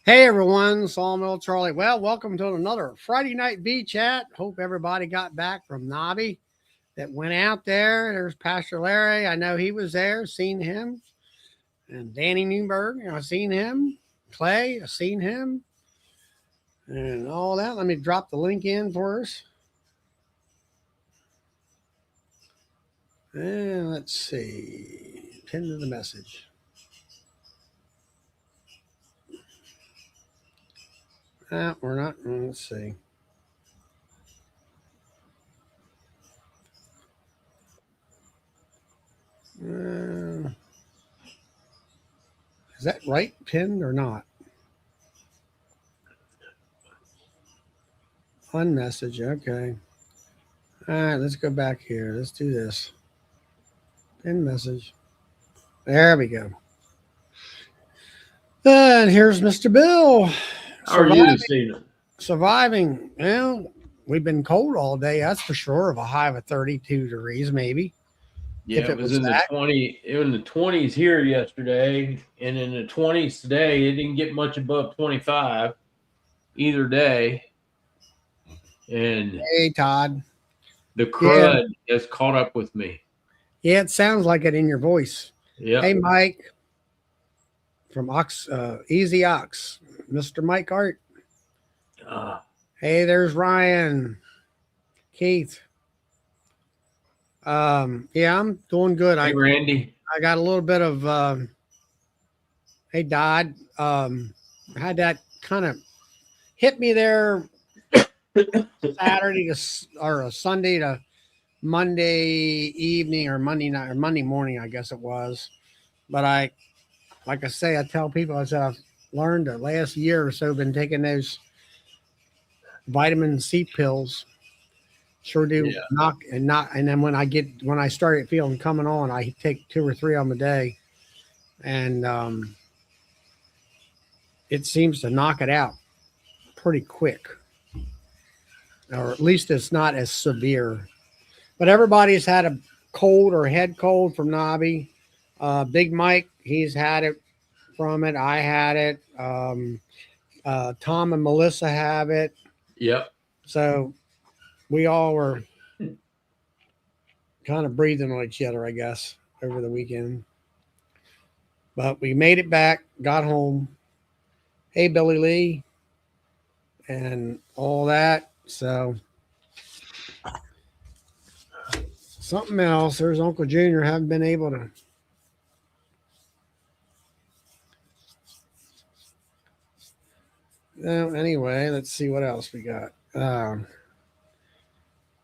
Hey everyone, Sawmill Charlie. Well, welcome to another Friday night bee chat. Hope everybody got back from Nobby that went out there. There's Pastor Larry. I know he was there, seen him. And Danny Newberg, I seen him. Clay, I seen him. And all that. Let me drop the link in for us. And let's see. Pin to the message. We're not. Let's see. Is that right pinned or not? Unmessage. Okay. All right, let's go back here. Let's do this. Pin message. There we go. And here's Mr. Bill. How are you this evening? Surviving. Well, we've been cold all day, that's for sure, of a high of 32 degrees, maybe. Yeah, it was in the 20s here yesterday, and in the 20s today. It didn't get much above 25 either day. And hey, Todd, the crud has caught up with me. Yeah, it sounds like it in your voice. Yeah. Hey, Mike from Easy Ox, Mr. Mike Art. Hey, there's Ryan, Keith. Yeah, I'm doing good. Hey, Randy. I got a little bit of hey, Dodd. Had that kind of hit me there Saturday or Sunday to Monday evening or Monday night or Monday morning, I guess it was. But like I say, I tell people, I said I've learned the last year or so been taking those vitamin C pills. Sure do knock. And then when I started feeling coming on, I take 2 or 3 of them a day, and it seems to knock it out pretty quick, or at least it's not as severe. But everybody's had a cold or head cold from Nobby. Big Mike, he's had it from it. I had it. Tom and Melissa have it. Yep. So we all were kind of breathing on each other, I guess, over the weekend. But we made it back, got home. Hey, Billy Lee, and all that. So something else. There's Uncle Junior. Haven't been able to. Anyway, let's see what else we got.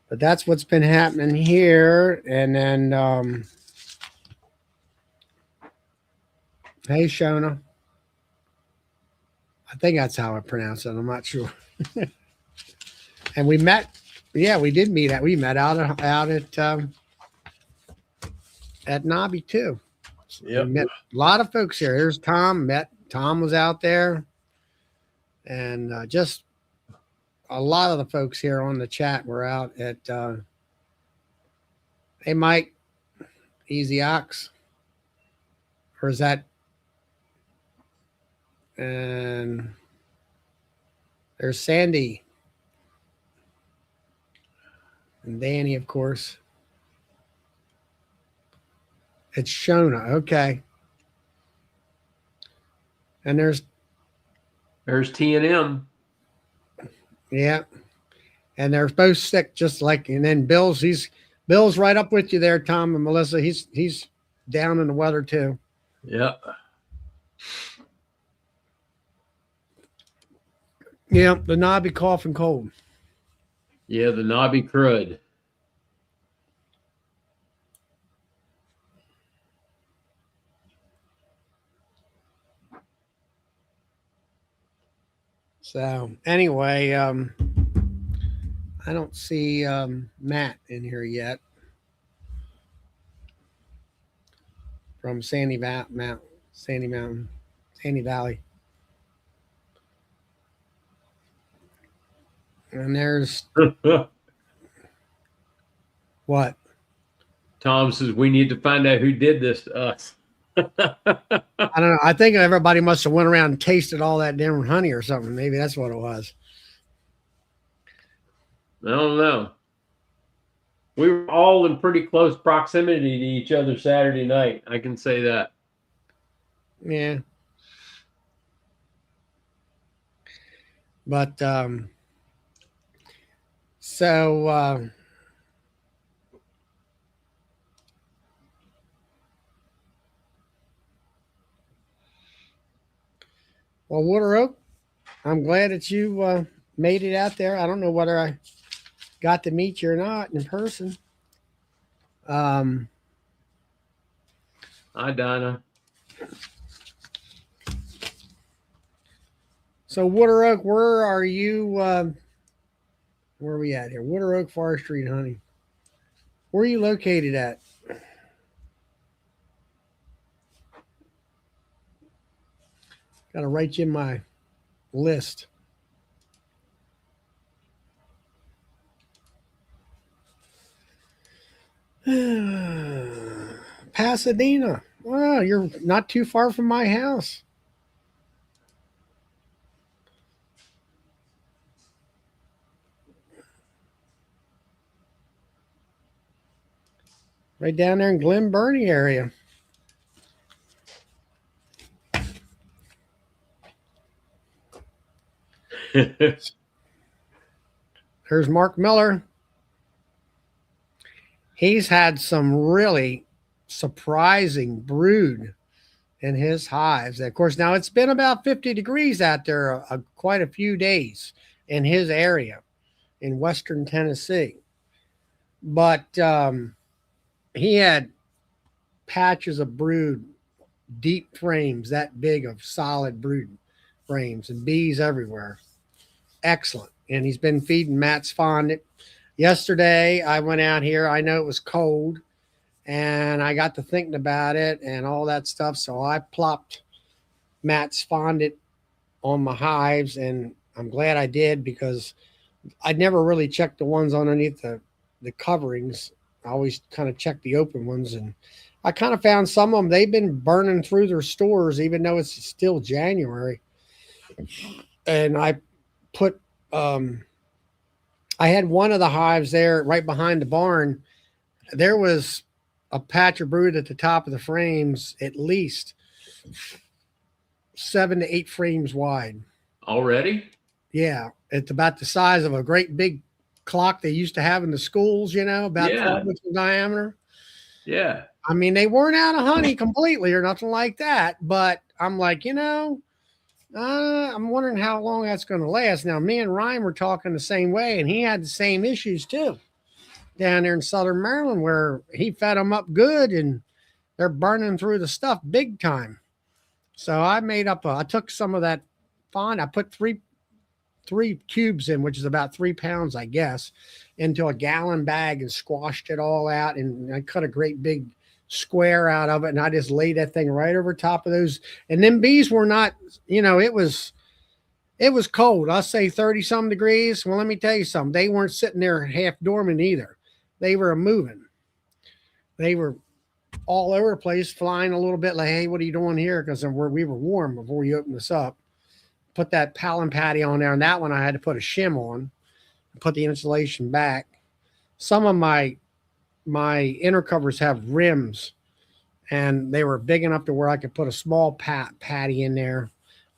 But that's what's been happening here. And then, hey, Shona. I think that's how I pronounce it. I'm not sure. And we met. Yeah, we did meet we met out at Nobby too. Yep. We met a lot of folks here. Here's Tom. Tom was out there, and just a lot of the folks here on the chat were out at. Hey, Mike, Easy Ox, or is that? And there's Sandy and Danny, of course. It's Shona. Okay. And there's T&M. Yeah. And they're both sick, just like, and then Bill's right up with you there, Tom and Melissa. He's down in the weather too. Yep. Yeah, the Nobby cough and cold. Yeah, the Nobby crud. So anyway, I don't see Matt in here yet from Sandy Valley. And there's what? Tom says we need to find out who did this to us. I don't know. I think everybody must have went around and tasted all that damn honey or something. Maybe that's what it was. I don't know. We were all in pretty close proximity to each other Saturday night. I can say that. Yeah. But so well, Water Oak, I'm glad that you made it out there. I don't know whether I got to meet you or not in person. Hi, Donna. So Water Oak, where are you? Where are we at here? Water Oak Forestry and Honey. Where are you located at? Got to write you in my list. Pasadena. Wow, you're not too far from my house. Right down there in Glen Burnie area. There's Mark Miller. He's had some really surprising brood in his hives. Of course, now it's been about 50 degrees out there quite a few days in his area in western Tennessee. But he had patches of brood, deep frames that big of solid brood frames, and bees everywhere. Excellent. And he's been feeding Matt's fondant. Yesterday, I went out here. I know it was cold, and I got to thinking about it and all that stuff. So I plopped Matt's fondant on my hives, and I'm glad I did because I never really checked the ones underneath the coverings. I always kind of check the open ones, and I kind of found some of them, they've been burning through their stores, even though it's still January. And I put, I had one of the hives there right behind the barn. There was a patch of brood at the top of the frames, at least 7 to 8 frames wide. Already? Yeah. It's about the size of a great big clock they used to have in the schools, about 12 inches in diameter. Yeah. I mean, they weren't out of honey completely or nothing like that, but I'm like, I'm wondering how long that's going to last. Now, me and Ryan were talking the same way, and he had the same issues too down there in Southern Maryland, where he fed them up good and they're burning through the stuff big time. So I I took some of that fond. I put three cubes in, which is about 3 pounds, I guess, into a gallon bag and squashed it all out. And I cut a great big square out of it, and I just laid that thing right over top of those. And then bees were not, it was cold. I'll say 30 some degrees. Well, let me tell you something. They weren't sitting there half dormant either. They were moving. They were all over the place, flying a little bit like, hey, what are you doing here? Because we were warm before you opened this up. Put that Palin patty on there, and that one I had to put a shim on and put the insulation back. Some of my inner covers have rims, and they were big enough to where I could put a small patty in there.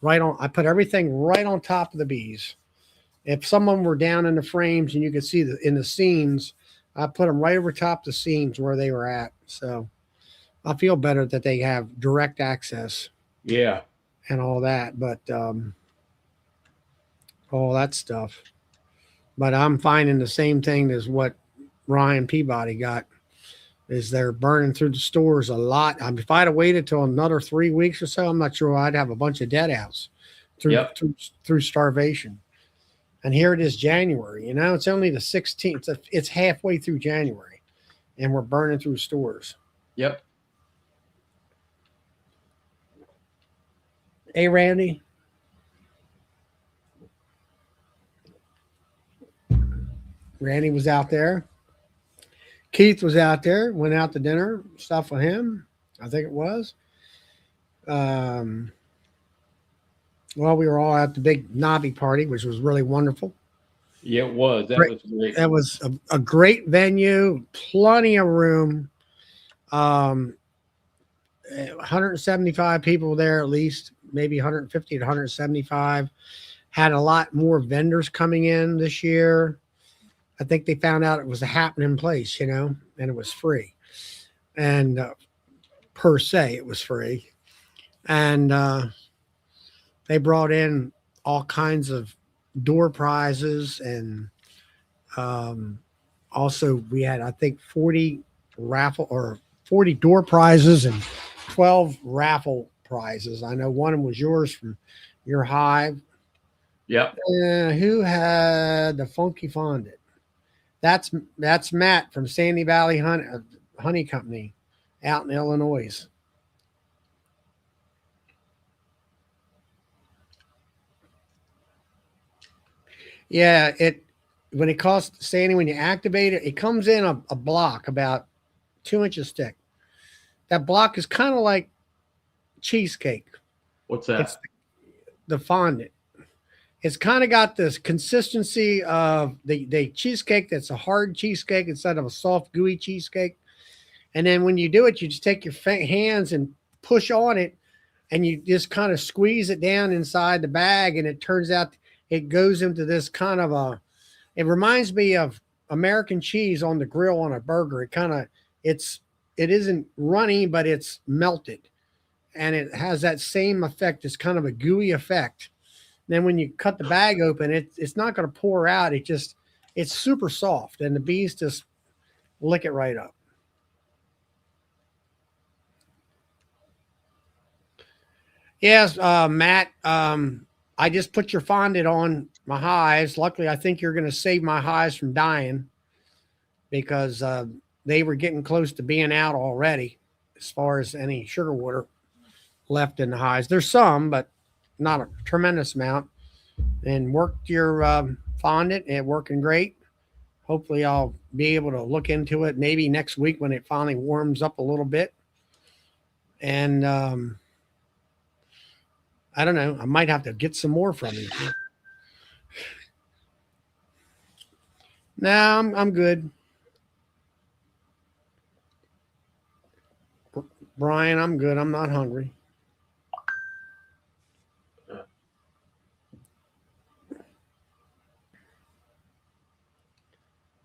I put everything right on top of the bees. If some of them were down in the frames and you could see in the seams, I put them right over top the seams where they were at. So I feel better that they have direct access. Yeah. And all that, but all that stuff. But I'm finding the same thing as what Ryan Peabody got, is they're burning through the stores a lot. I mean, if I'd have waited till another 3 weeks or so, I'm not sure I'd have a bunch of dead outs through starvation. And here it is January, it's only the 16th. It's halfway through January, and we're burning through stores. Yep. Hey, Randy. Randy was out there. Keith was out there, went out to dinner, stuff with him, I think it was. Um, well, we were all at the big Navi party, which was really wonderful. Yeah, it was. That Great. was great. It was a great venue, plenty of room. Um, 175 people there at least, maybe 150 to 175. Had a lot more vendors coming in this year. I think they found out it was a happening place, and it was free. And per se, it was free. And they brought in all kinds of door prizes. And also, we had, I think, 40 raffle or 40 door prizes and 12 raffle prizes. I know one of them was yours from your hive. Yep. Who had the funky fondant? That's Matt from Sandy Valley Honey Company out in Illinois. Yeah, when it costs Sandy, when you activate it, it comes in a block about 2 inches thick. That block is kind of like cheesecake. What's that? It's the fondant. It's kind of got this consistency of the cheesecake that's a hard cheesecake instead of a soft, gooey cheesecake. And then when you do it, you just take your hands and push on it, and you just kind of squeeze it down inside the bag. And it turns out it goes into this kind of it reminds me of American cheese on the grill on a burger. It isn't runny, but it's melted. And it has that same effect. It's kind of a gooey effect. Then when you cut the bag open, it's not going to pour out. It's super soft, and the bees just lick it right up. Yes, Matt. I just put your fondant on my hives. Luckily, I think you're going to save my hives from dying because they were getting close to being out already as far as any sugar water left in the hives. There's some, but not a tremendous amount. And worked your fondant and working great. Hopefully, I'll be able to look into it maybe next week when it finally warms up a little bit. And I don't know. I might have to get some more from you. No, I'm good. Brian, I'm good. I'm not hungry. Let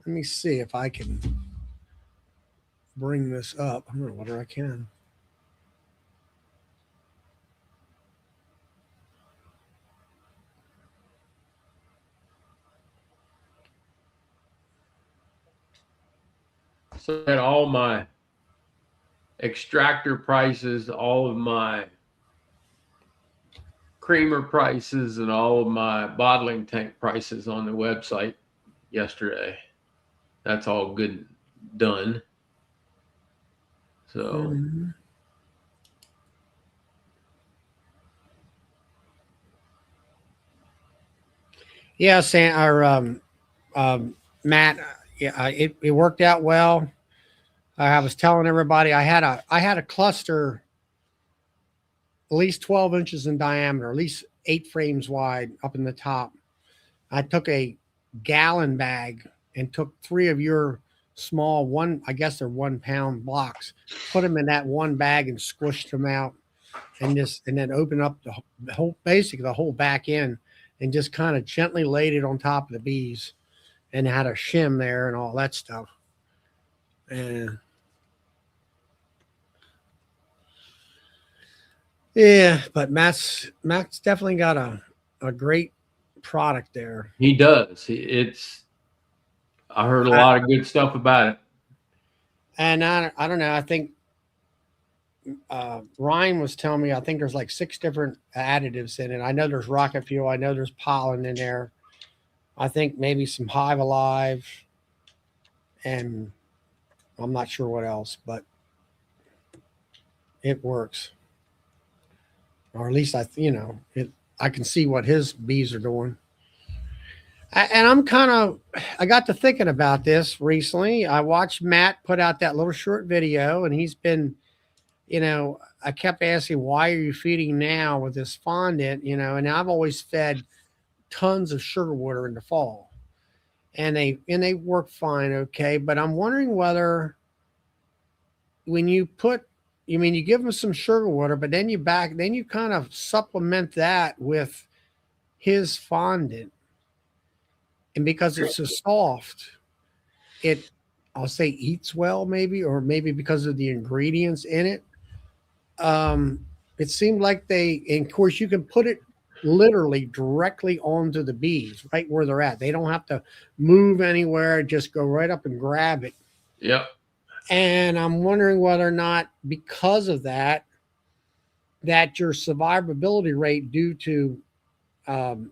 me see if I can bring this up. I don't know whether I can. So at all my extractor prices, all of my creamer prices, and all of my bottling tank prices on the website yesterday. That's all good done. So yeah, Matt. Yeah, it worked out well. I was telling everybody I had a cluster at least 12 inches in diameter, at least 8 frames wide up in the top. I took a gallon bag and took 3 of your small I guess they're 1 pound blocks, put them in that one bag and squished them out, and then open up basically the whole back end, and just kind of gently laid it on top of the bees, and had a shim there and all that stuff. And yeah, but Matt's definitely got a great product there. he does. I heard a lot of good stuff about it. And I don't know. I think Ryan was telling me, I think there's like 6 different additives in it. I know there's rocket fuel. I know there's pollen in there. I think maybe some Hive Alive, and I'm not sure what else, but it works. Or at least I can see what his bees are doing. And I got to thinking about this recently. I watched Matt put out that little short video, and he's been, I kept asking, why are you feeding now with this fondant? And I've always fed tons of sugar water in the fall, and they work fine, okay. But I'm wondering whether when you put, you give them some sugar water, but then you kind of supplement that with his fondant, and because it's so soft, it, I'll say, eats well, maybe, or maybe because of the ingredients in it. Um, it seemed like and of course, you can put it literally directly onto the bees, right where they're at. They don't have to move anywhere; just go right up and grab it. Yep. And I'm wondering whether or not, because of that, that your survivability rate due to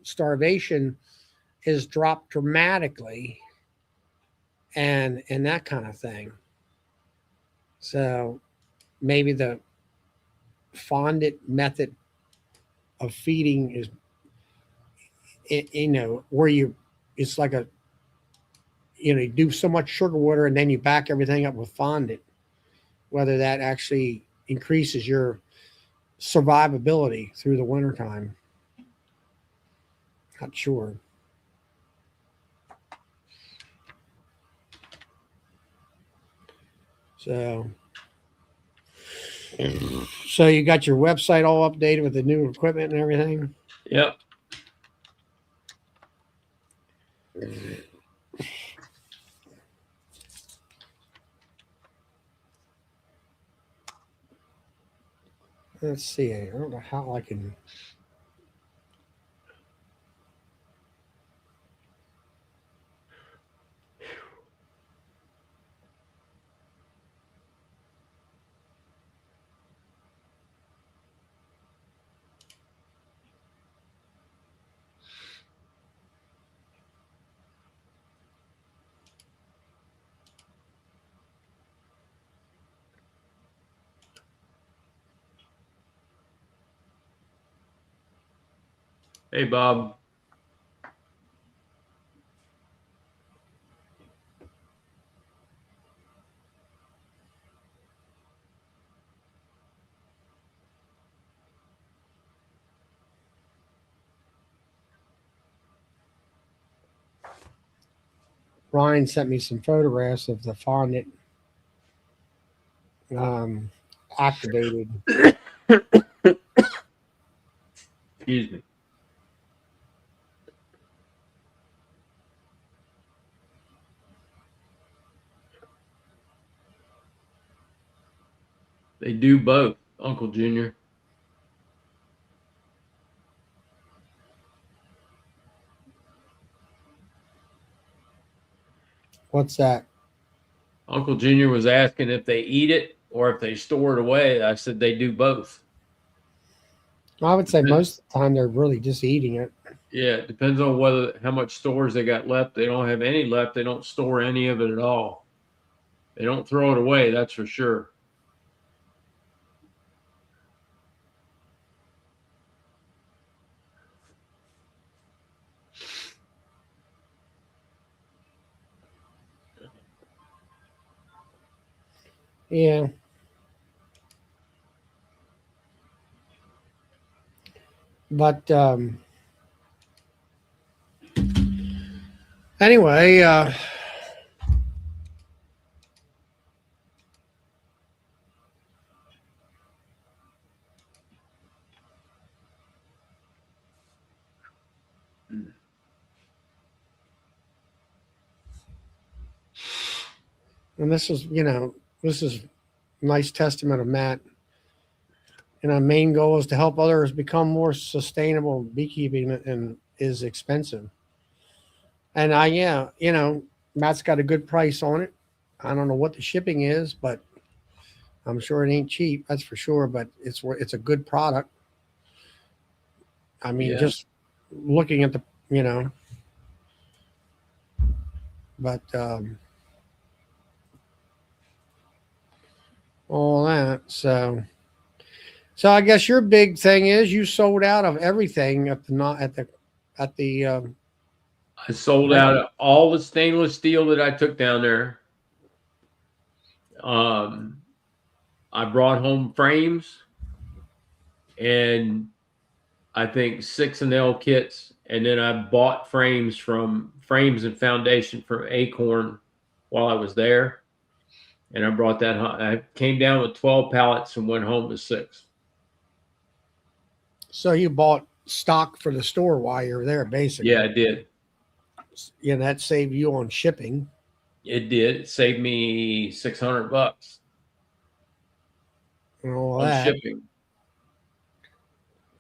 starvation is dropped dramatically, and that kind of thing. So maybe the fondant method of feeding is, where it's like you do so much sugar water and then you back everything up with fondant, whether that actually increases your survivability through the wintertime. Not sure. So, so you got your website all updated with the new equipment and everything? Yep. Let's see. I don't know how I can. Hey, Bob. Ryan sent me some photographs of the fondant um, activated. Excuse me. They do both, Uncle Junior. What's that? Uncle Junior was asking if they eat it or if they store it away. I said they do both. I would say most of the time they're really just eating it. Yeah, it depends on how much stores they got left. They don't have any left. They don't store any of it at all. They don't throw it away, that's for sure. Yeah. But anyway, and this is nice testament of Matt. And our main goal is to help others become more sustainable. Beekeeping and is expensive. And Matt's got a good price on it. I don't know what the shipping is, but I'm sure it ain't cheap. That's for sure. But it's a good product. I mean, Yeah. just looking at but all that. So I guess your big thing is you sold out of everything at the not at the I sold out all the stainless steel that I took down there. I brought home frames and I think 6 kits, and then I bought frames and foundation from Acorn while I was there, and I brought that. I came down with 12 pallets and went home with 6. So you bought stock for the store while you were there, basically. Yeah, I did. Yeah, that saved you on shipping. It did. It saved me $600 And all on that. shipping.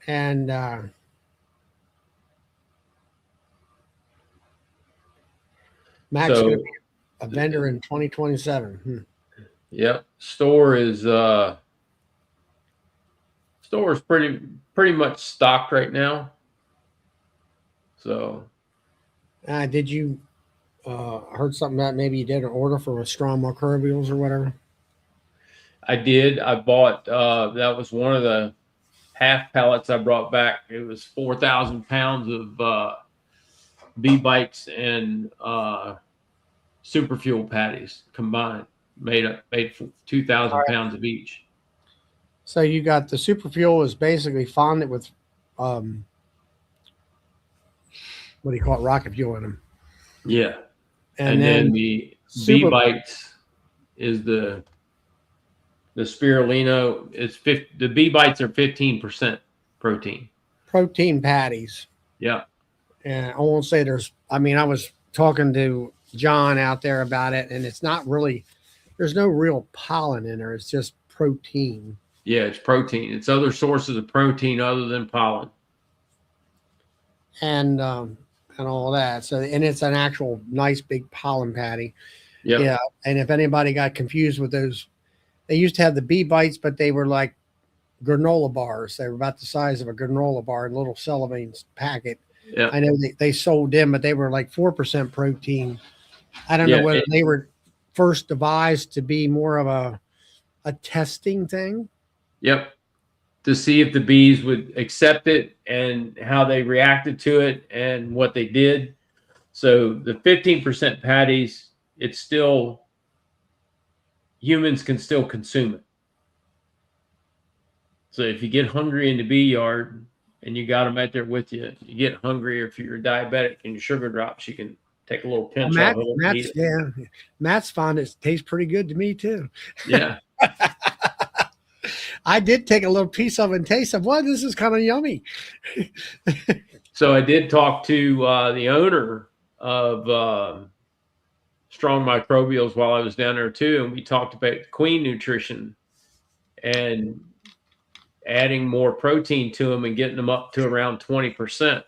And Mac's So, going to be a vendor in 2027. Yep. Store is pretty much stocked right now. So Did you heard something about maybe you did an order for a strong microbials or whatever? I did. I bought that was one of the half pallets I brought back. It was 4,000 pounds of bee bites and super fuel patties combined, made 2,000 pounds of each. So you got the super fuel is basically fondant with what do you call it, rocket fuel in them. Yeah, and then the bee bites is the spirulina. The bee bites are 15% protein. Protein patties. Yeah. And I won't say I was talking to John out there about it, and it's not really, there's no real pollen in there. It's just protein. Yeah, it's protein. It's other sources of protein other than pollen. And all that. So, and it's an actual nice big pollen patty. Yep. Yeah. And if anybody got confused with those, they used to have the bee bites, but they were like granola bars. They were about the size of a granola bar in a little Cellophane packet. Yeah. I know they sold them, but they were like 4% protein. I don't know whether they were first devised to be more of a testing thing. Yep. To see if the bees would accept it and how they reacted to it and what they did. So the 15% patties, it's still, humans can still consume it. So if you get hungry in the bee yard and you got them out there with you, you get hungry, or if you're diabetic and your sugar drops, you can take a little pinch off of it. Yeah, Matt's found it tastes pretty good to me too. Yeah. I did take a little piece of it and taste of, well, this is kind of yummy. So I did talk to the owner of Strong Microbials while I was down there too, and we talked about queen nutrition and adding more protein to them and getting them up to around 20%.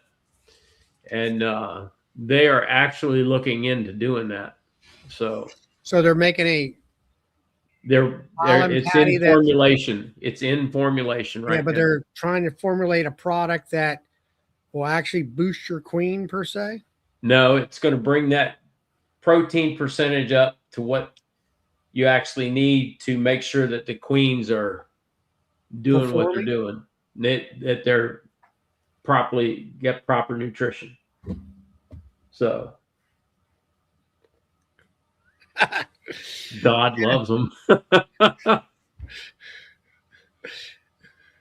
And they are actually looking into doing that. So they're making it's in formulation. It's in formulation right now. Yeah, but they're trying to formulate a product that will actually boost your queen per se? No, it's going to bring that protein percentage up to what you actually need to make sure that the queens are doing what they're doing, that they're get proper nutrition. So God loves them.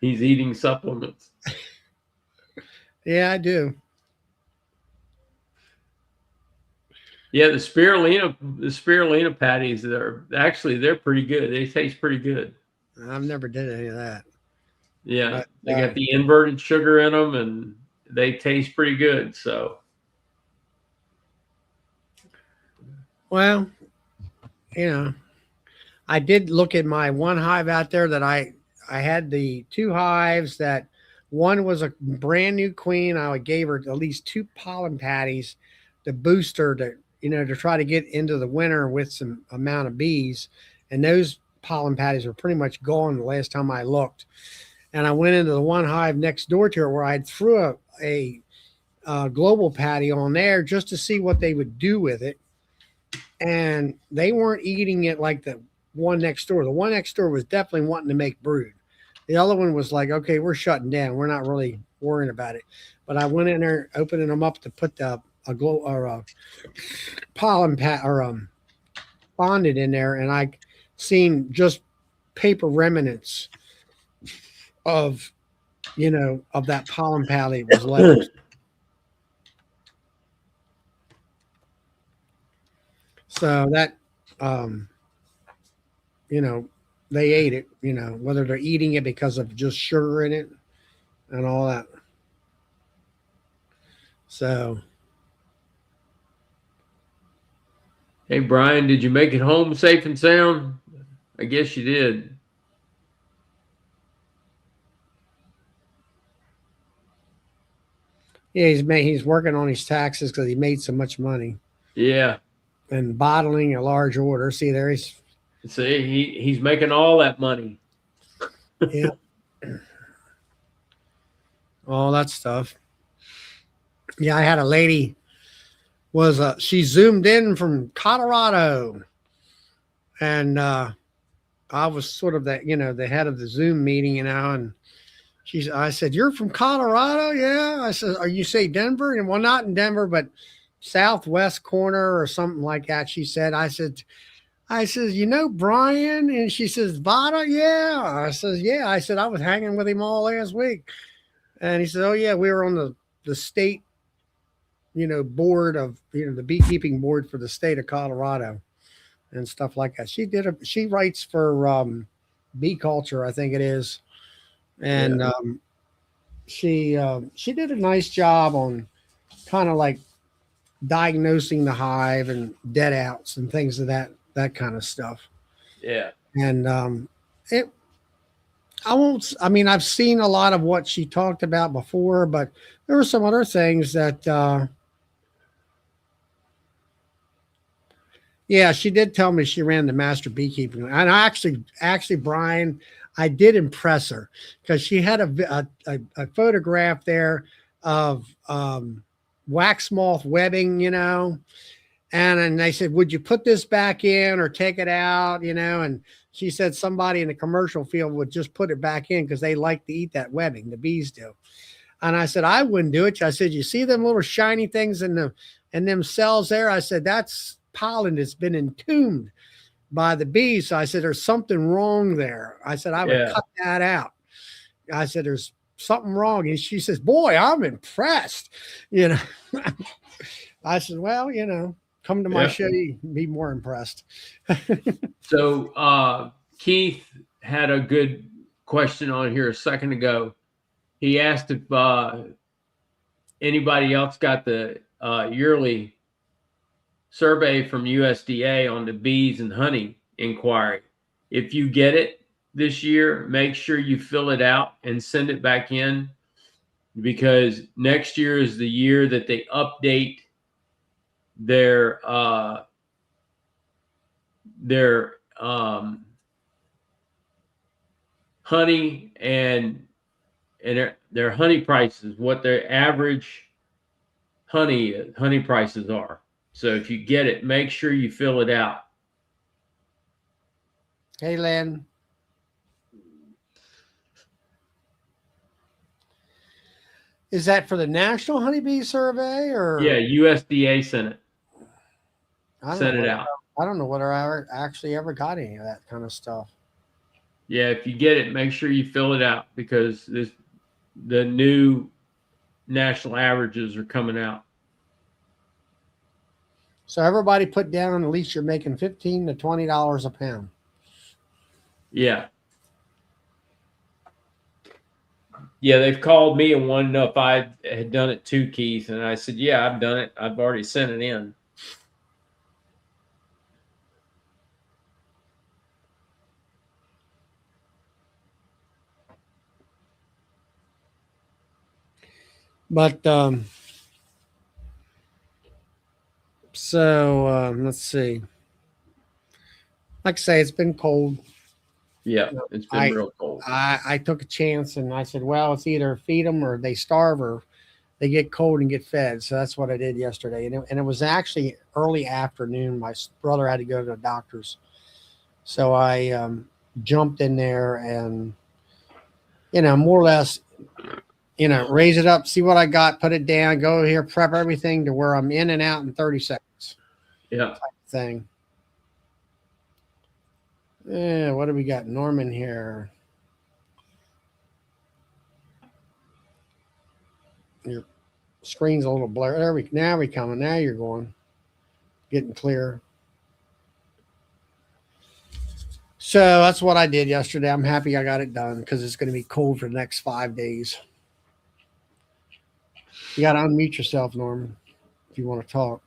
He's eating supplements. Yeah, I do. Yeah, the spirulina patties, they're pretty good. They taste pretty good. I've never did any of that. Yeah, but, they got the inverted sugar in them, and they taste pretty good. So, well, I did look at my one hive out there that I had the 2 hives that one was a brand new queen. I gave her at least 2 pollen patties to boost her to try to get into the winter with some amount of bees. And those pollen patties were pretty much gone the last time I looked. And I went into the one hive next door to her where I threw a global patty on there just to see what they would do with it. And they weren't eating it like the one next door. The one next door was definitely wanting to make brood. The other one was like, okay, we're shutting down. We're not really worrying about it. But I went in there, opening them up to put a pollen bonded in there, and I seen just paper remnants of, of that pollen pally was left. So that, um, they ate it, whether they're eating it because of just sugar in it and all that. So, Hey, Brian, did you make it home safe and sound? I guess you did. yeah, he's working on his taxes because he made so much money Yeah. and bottling a large order. See, there he's. See, he's making all that money. Yeah. All that stuff. Yeah, I had a lady she zoomed in from Colorado, and I was sort of the head of the Zoom meeting, and I said, "You're from Colorado?" Yeah. I said, "Are you say Denver?" And well, not in Denver, but southwest corner or something like that. She said, I said, Brian? And she says, Vada? Yeah. I says, yeah. I said, I was hanging with him all last week. And he said, oh yeah, we were on the state, board of, the beekeeping board for the state of Colorado and stuff like that. She writes for Bee Culture, I think it is. And she did a nice job on kind of like diagnosing the hive and dead outs and things of that kind of stuff. Yeah. And I've seen a lot of what she talked about before, but there were some other things that she did tell me she ran the master beekeeping. And I actually, Brian, I did impress her because she had a photograph there of wax moth webbing, and they said, would you put this back in or take it out, and she said somebody in the commercial field would just put it back in because they like to eat that webbing, the bees do. And I said, I wouldn't do it. I said, you see them little shiny things in them cells there? I said, that's pollen that's been entombed by the bees. So I said, there's something wrong there. I said, I would cut that out. I said, there's something wrong. And she says, boy, I'm impressed. I said, well, come to my show, you can be more impressed. So Keith had a good question on here a second ago. He asked if anybody else got the yearly survey from USDA on the bees and honey inquiry. If you get it this year, make sure you fill it out and send it back in, because next year is the year that they update their honey and their honey prices, what their average honey prices are. So if you get it, make sure you fill it out. Hey, Len. Is that for the National Honeybee Survey or? Yeah, USDA sent it. Sent it out. I don't know whether I actually ever got any of that kind of stuff. Yeah, if you get it, make sure you fill it out because the new national averages are coming out. So everybody put down at least you're making $15 to $20 a pound. Yeah. Yeah, they've called me and wanted to know if I had done it too, Keith. And I said, yeah, I've done it. I've already sent it in. But let's see. Like I say, it's been cold. Yeah, it's been real cold. I took a chance and I said, well, it's either feed them or they starve or they get cold and get fed. So that's what I did yesterday. And it was actually early afternoon. My brother had to go to the doctor's. So I jumped in there and, more or less, raise it up, see what I got, put it down, go here, prep everything to where I'm in and out in 30 seconds. Yeah. Type thing. Yeah, what do we got? Norman here. Your screen's a little blurry. Now we coming. Now you're going. Getting clear. So that's what I did yesterday. I'm happy I got it done because it's going to be cold for the next 5 days. You got to unmute yourself, Norman, if you want to talk.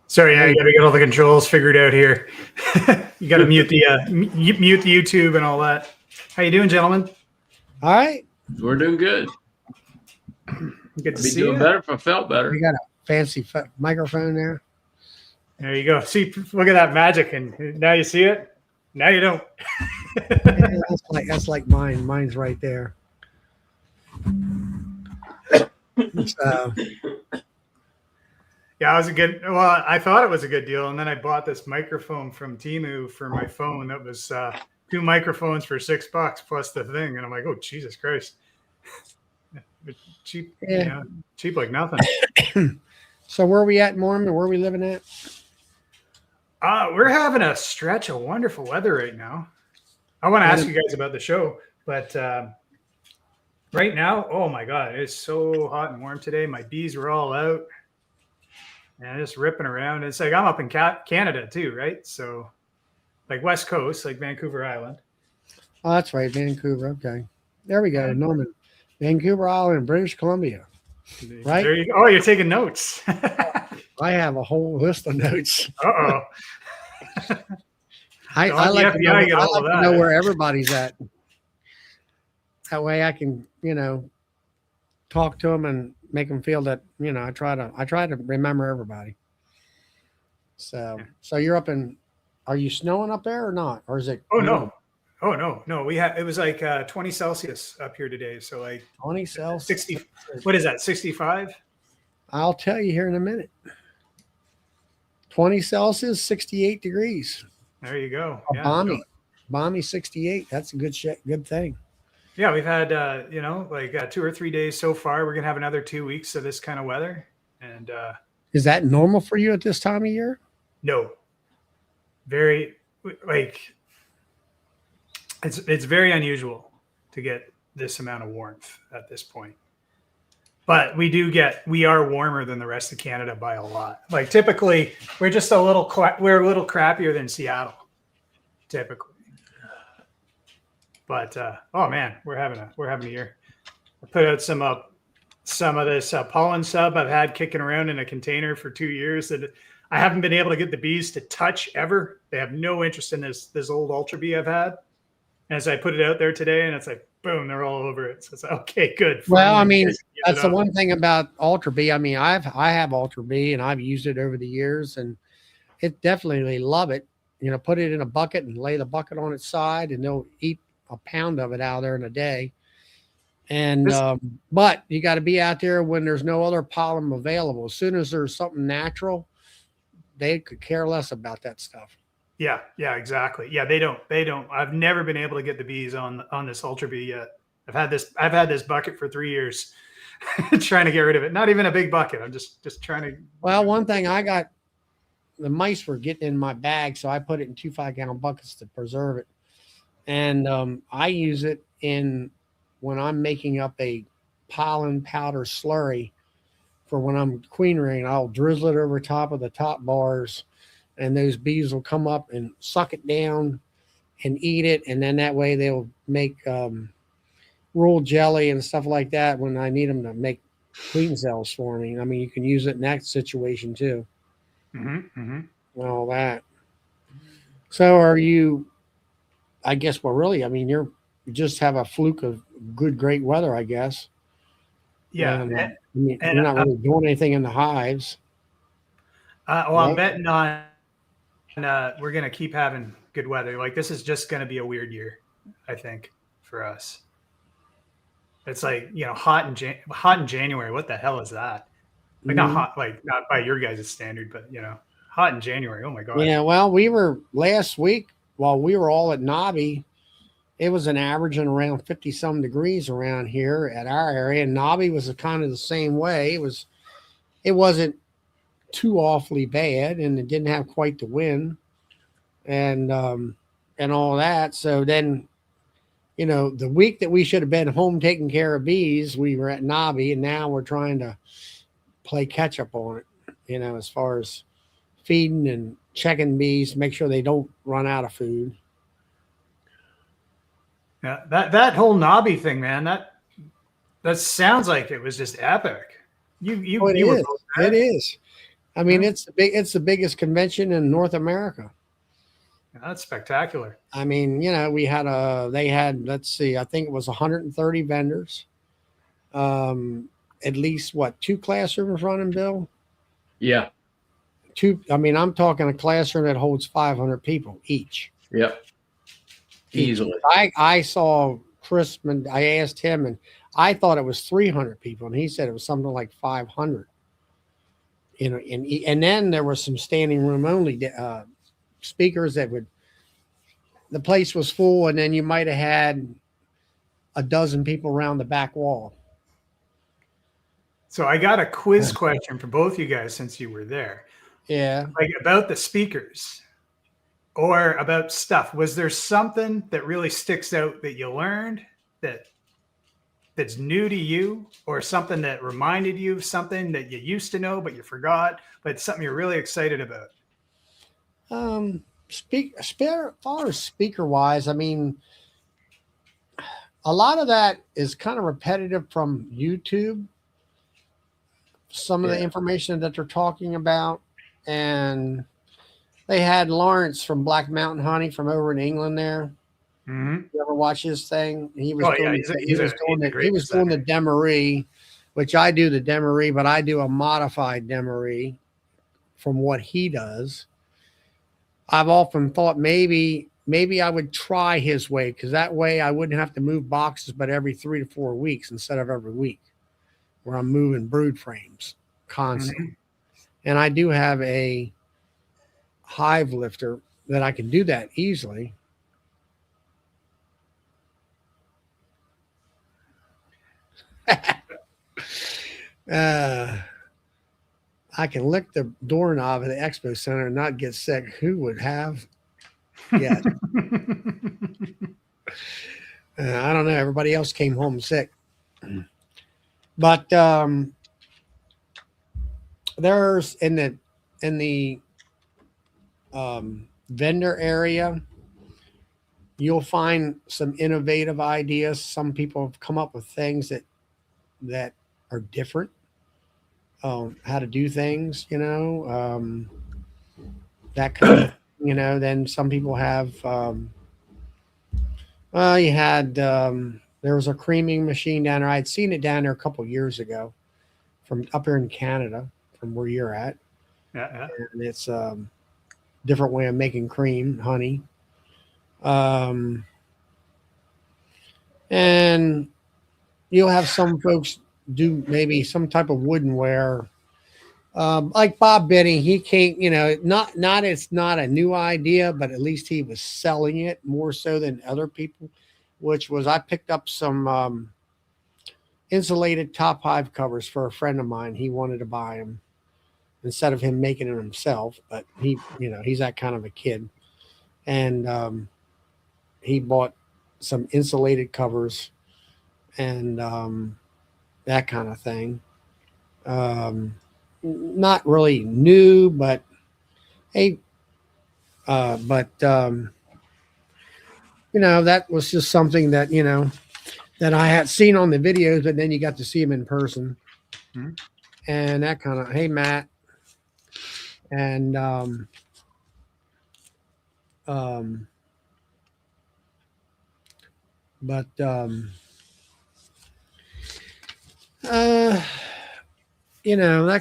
Sorry, yeah, you got to get all the controls figured out here. You got to mute the YouTube and all that. How you doing, gentlemen? All right. We're doing good. Good to I'd be see doing you. better if I felt better. We got a fancy microphone there. There you go. See, look at that magic, and now you see it. Now you don't. Yeah, that's like mine. Mine's right there. So, Yeah, it was a good. Well, I thought it was a good deal, and then I bought this microphone from Temu for my phone. That was 2 microphones for $6 plus the thing, and I'm like, oh Jesus Christ, cheap. Yeah. Cheap like nothing. so where are we at, Norman? Where are we living at? We're having a stretch of wonderful weather right now. I want to ask you guys about the show, but right now, oh my God, it's so hot and warm today. My bees were all out and just ripping around. It's like I'm up in Canada too, right? So like West Coast, like Vancouver Island. Oh, that's right, Vancouver. Okay, there we go, Norman. Vancouver Island, British Columbia. Right? There you go. Oh, you're taking notes. I have a whole list of notes. Uh-oh. I like to know where everybody's at. That way I can, talk to them and make them feel that, I try to remember everybody. So you're up in, are you snowing up there or not? Or is it? Oh, no. Oh, no. It was like 20 Celsius up here today. So like 20 Celsius. 60. What is that? 65? I'll tell you here in a minute. 20 Celsius, 68 degrees. There you go. Yeah, balmy 68. That's a good thing. Yeah, we've had 2 or 3 days so far. We're gonna have another 2 weeks of this kind of weather. And is that normal for you at this time of year? No. Very it's very unusual to get this amount of warmth at this point. But we are warmer than the rest of Canada by a lot. Like typically, we're just a little crappier than Seattle, typically. But oh man, we're having a year. I put out some of this pollen sub I've had kicking around in a container for 2 years that I haven't been able to get the bees to touch ever. They have no interest in this old Ultra Bee I've had. And as I put it out there today, and it's like, boom, they're all over it. So it's like, okay, good. Well, I mean, that's the one thing about Ultra Bee. I mean, I have Ultra Bee and I've used it over the years, and it definitely love it. Put it in a bucket and lay the bucket on its side, and they'll eat a pound of it out there in a day. And but you got to be out there when there's no other pollen available. As soon as there's something natural, they could care less about that stuff. Yeah, exactly. Yeah, they don't. I've never been able to get the bees on this Ultra Bee yet. I've had this bucket for 3 years, trying to get rid of it. Not even a big bucket. I'm just trying to. Well, one thing I got, the mice were getting in my bag, so I put it in 2 5-gallon buckets to preserve it, and I use it when I'm making up a pollen powder slurry for when I'm queen ringing. I'll drizzle it over top of the top bars. And those bees will come up and suck it down and eat it. And then that way they'll make rolled jelly and stuff like that when I need them to make queen cells for me. I mean, you can use it in that situation too. All that. So are you, I guess, well, really, I mean, you just have a fluke of great weather, I guess. Yeah. And, you're not really doing anything in the hives. Well, I'm betting on we're going to keep having good weather. Like this is just going to be a weird year, I think, for us. It's like, hot in January. What the hell is that? Like not hot, like not by your guys' standard, but hot in January. Oh my God. Yeah. Well, we were last week while we were all at Nobby, it was an averaging around 50 some degrees around here at our area. And Nobby was kind of the same way. It wasn't too awfully bad, and it didn't have quite the wind and all that. So then, the week that we should have been home taking care of bees, we were at Nobby, and now we're trying to play catch up on it. As far as feeding and checking bees, make sure they don't run out of food. Yeah, that whole Nobby thing, man, that sounds like it was just epic. You Oh, it you were is. both there? It is. I mean, Yeah. it's the biggest convention in North America. Yeah, that's spectacular. I mean, they had, let's see, I think it was 130 vendors. At least what, 2 classrooms running, Bill? Yeah. I mean, I'm talking a classroom that holds 500 people each. Yep. Easily. I saw Chris, and I asked him, and I thought it was 300 people, and he said it was something like 500. And then there was some standing room only speakers the place was full, and then you might have had a dozen people around the back wall. So I got a quiz question for both you guys since you were there. Yeah. Like about the speakers or about stuff. Was there something that really sticks out that you learned that's new to you, or something that reminded you of something that you used to know but you forgot, but something you're really excited about? As far as speaker wise, I mean, a lot of that is kind of repetitive from YouTube. Some of the information that they're talking about, and they had Lawrence from Black Mountain Honey from over in England there. Mm-hmm. You ever watch his thing? He was doing the demery, which I do the demery, but I do a modified demery from what he does. I've often thought maybe I would try his way, because that way I wouldn't have to move boxes but every 3 to 4 weeks instead of every week, where I'm moving brood frames constantly. Mm-hmm. And I do have a hive lifter that I can do that easily. I can lick the doorknob at the expo center and not get sick. Who would have? Yes. I don't know. Everybody else came home sick. But there's in the vendor area, you'll find some innovative ideas. Some people have come up with things that are different. How to do things, that kind of, then some people have, there was a creaming machine down there. I'd seen it down there a couple years ago from up here in Canada, from where you're at. Yeah. And it's a different way of making cream, honey. And you'll have some folks do maybe some type of woodenware, like Bob Benny. He can't, it's not a new idea, but at least he was selling it more so than other people, which was, I picked up some insulated top hive covers for a friend of mine. He wanted to buy them instead of him making it himself, but he's that kind of a kid. And he bought some insulated covers and that kind of thing. Not really new, but that was just something that that I had seen on the videos, but then you got to see him in person. Mm-hmm. And that kind of, hey Matt, and that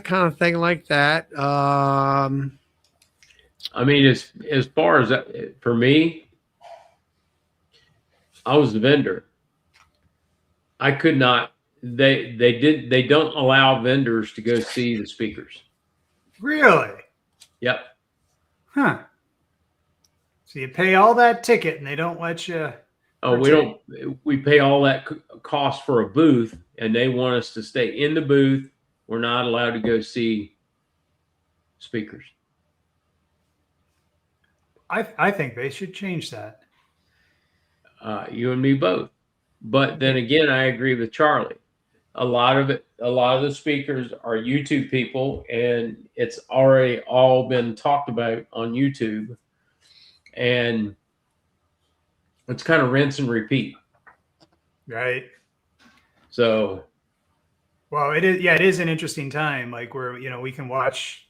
kind of thing like that. I mean, as far as that, for me, I was the vendor. I could not. They don't allow vendors to go see the speakers. Really? Yep. Huh. So you pay all that ticket and they don't let you. Oh, we pay all that cost for a booth, and they want us to stay in the booth. We're not allowed to go see speakers. I think they should change that. You and me both. But then again, I agree with Charlie. A lot of the speakers are YouTube people, and it's already all been talked about on YouTube, and it's kind of rinse and repeat. Right. So, well, it is. Yeah, it is an interesting time. Like where we can watch.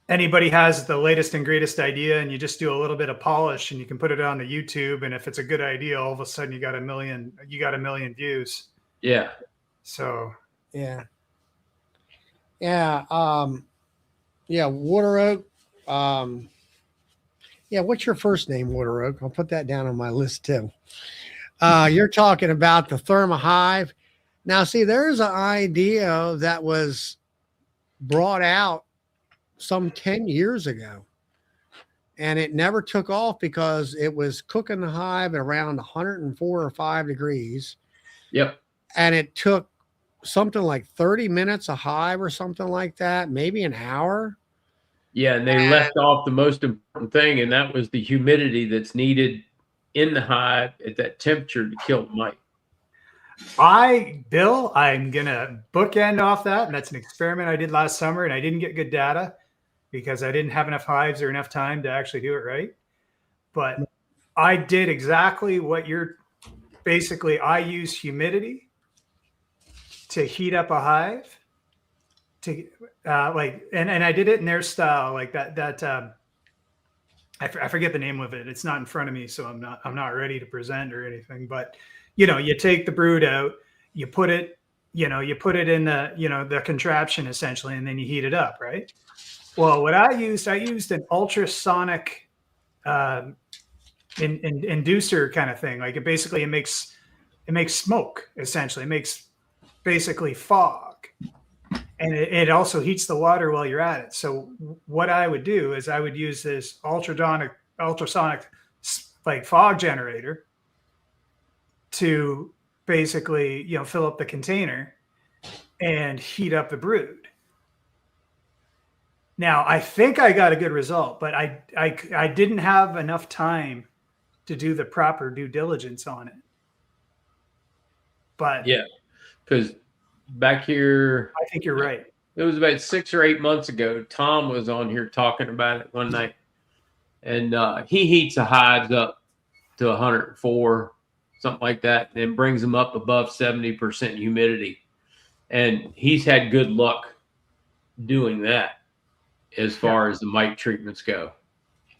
Anybody has the latest and greatest idea, and you just do a little bit of polish, and you can put it on the YouTube. And if it's a good idea, all of a sudden you got a million views. yeah. So Yeah. Water oak. What's your first name, Water Oak? I'll put that down on my list too. You're talking about the thermohive. Now, see, there's an idea that was brought out some 10 years ago, and it never took off because it was cooking the hive at around 104 or 5 degrees. Yep. And it took something like 30 minutes a hive or something like that, maybe an hour. Yeah, and they left off the most important thing, and that was the humidity that's needed in the hive at that temperature to kill mite. Bill, I'm gonna bookend off that, and that's an experiment I did last summer, and I didn't get good data because I didn't have enough hives or enough time to actually do it right. But I did exactly what you're basically. I use humidity to heat up a hive. To and I did it in their style, like that. I forget the name of it. It's not in front of me, so I'm not ready to present or anything. But you take the brood out, you put it in the the contraption essentially, and then you heat it up, right? Well, what I used an ultrasonic inducer kind of thing. Like it makes smoke essentially. It makes basically fog, and it also heats the water while you're at it. So what I would do is I would use this ultrasonic like fog generator to basically fill up the container and heat up the brood. Now I think I got a good result, but I didn't have enough time to do the proper due diligence on it. But yeah, because back here, I think you're right. It was about 6 or 8 months ago. Tom was on here talking about it one night, and he heats the hives up to 104, something like that, and then brings them up above 70% humidity. And he's had good luck doing that as far as the mite treatments go.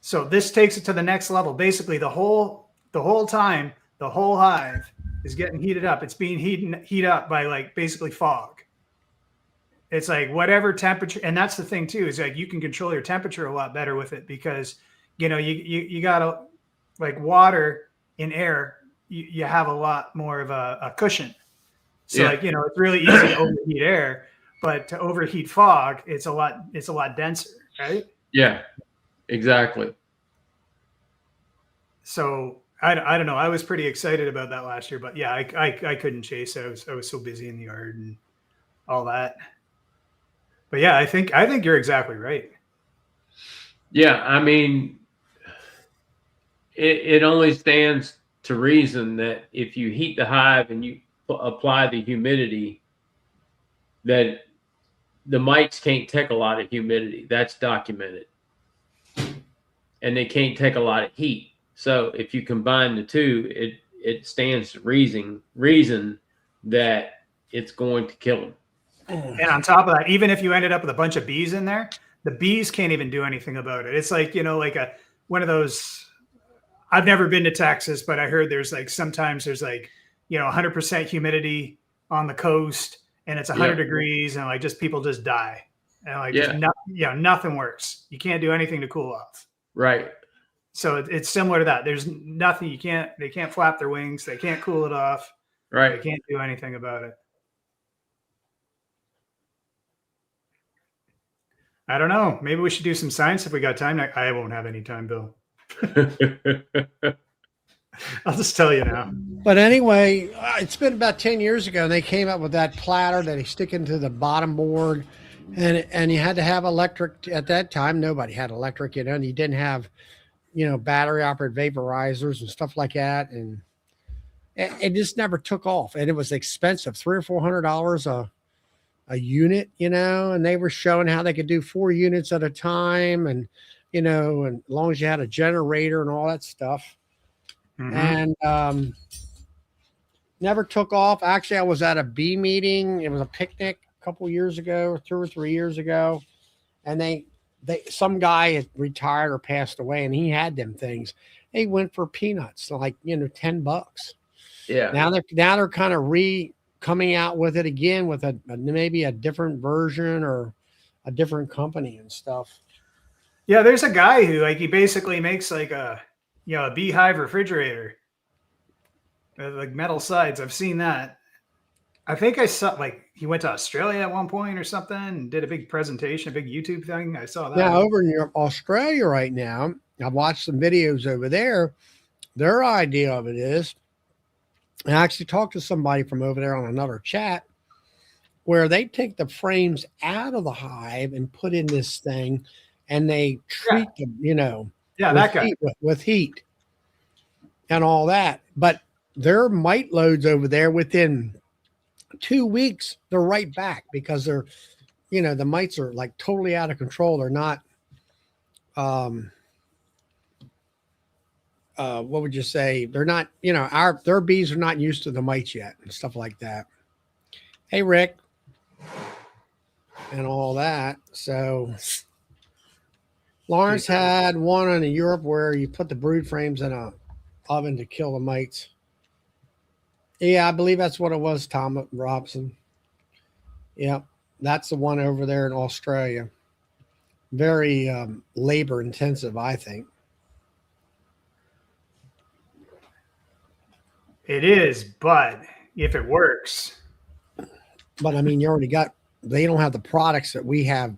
So this takes it to the next level. Basically, the whole time, the whole hive is getting heated up. It's being heated up by like basically fog. It's like whatever temperature, and that's the thing too, is like you can control your temperature a lot better with it because you gotta, like water in air, you have a lot more of a cushion. So it's really easy to overheat air, but to overheat fog, it's a lot denser, right? Yeah, exactly. So I don't know. I was pretty excited about that last year, but yeah, I couldn't chase. I was so busy in the yard and all that. But yeah, I think you're exactly right. Yeah, I mean, it only stands to reason that if you heat the hive and you apply the humidity, that the mites can't take a lot of humidity. That's documented. And they can't take a lot of heat. So if you combine the two, it stands to reason that it's going to kill them. And on top of that, even if you ended up with a bunch of bees in there, the bees can't even do anything about it. It's like, like one of those, I've never been to Texas, but I heard there's like, sometimes there's like, 100% humidity on the coast and it's 100 degrees and like just people just die. And like, nothing works. You can't do anything to cool off. Right. So it's similar to that. There's nothing they can't flap their wings. They can't cool it off. Right. They can't do anything about it. I don't know. Maybe we should do some science if we got time. I won't have any time, Bill. I'll just tell you now. But anyway, it's been about 10 years ago, and they came up with that platter that they stick into the bottom board, And you had to have electric at that time. Nobody had electric, and you didn't have, battery operated vaporizers and stuff like that. And it just never took off. And it was expensive, $300 or $400 a unit, and they were showing how they could do 4 units at a time. And as long as you had a generator and all that stuff. Mhm. And never took off. Actually, I was at a bee meeting. It was a picnic a couple years ago, 2 or 3 years ago. And some guy had retired or passed away, and he had them things. They went for peanuts, like $10. Yeah. Now they're kind of coming out with it again with maybe a different version or a different company and stuff. Yeah, there's a guy who he basically makes like a beehive refrigerator, like metal sides. I've seen that. I think I saw he went to Australia at one point or something and did a big presentation, a big YouTube thing. I saw that. Now over in Australia right now, I've watched some videos over there. Their idea of it is, I actually talked to somebody from over there on another chat, where they take the frames out of the hive and put in this thing, and they treat them, that guy with heat and all that. But their mite loads over there, within 2 weeks, they're right back, because they're, the mites are like totally out of control. They're not, what would you say? They're not, their bees are not used to the mites yet and stuff like that. Hey, Rick, and all that. So Lawrence had one in Europe where you put the brood frames in a oven to kill the mites. Yeah, I believe that's what it was, Tom Robson. Yeah, that's the one over there in Australia. Very labor intensive, I think. It is, but if it works. But I mean, they don't have the products that we have.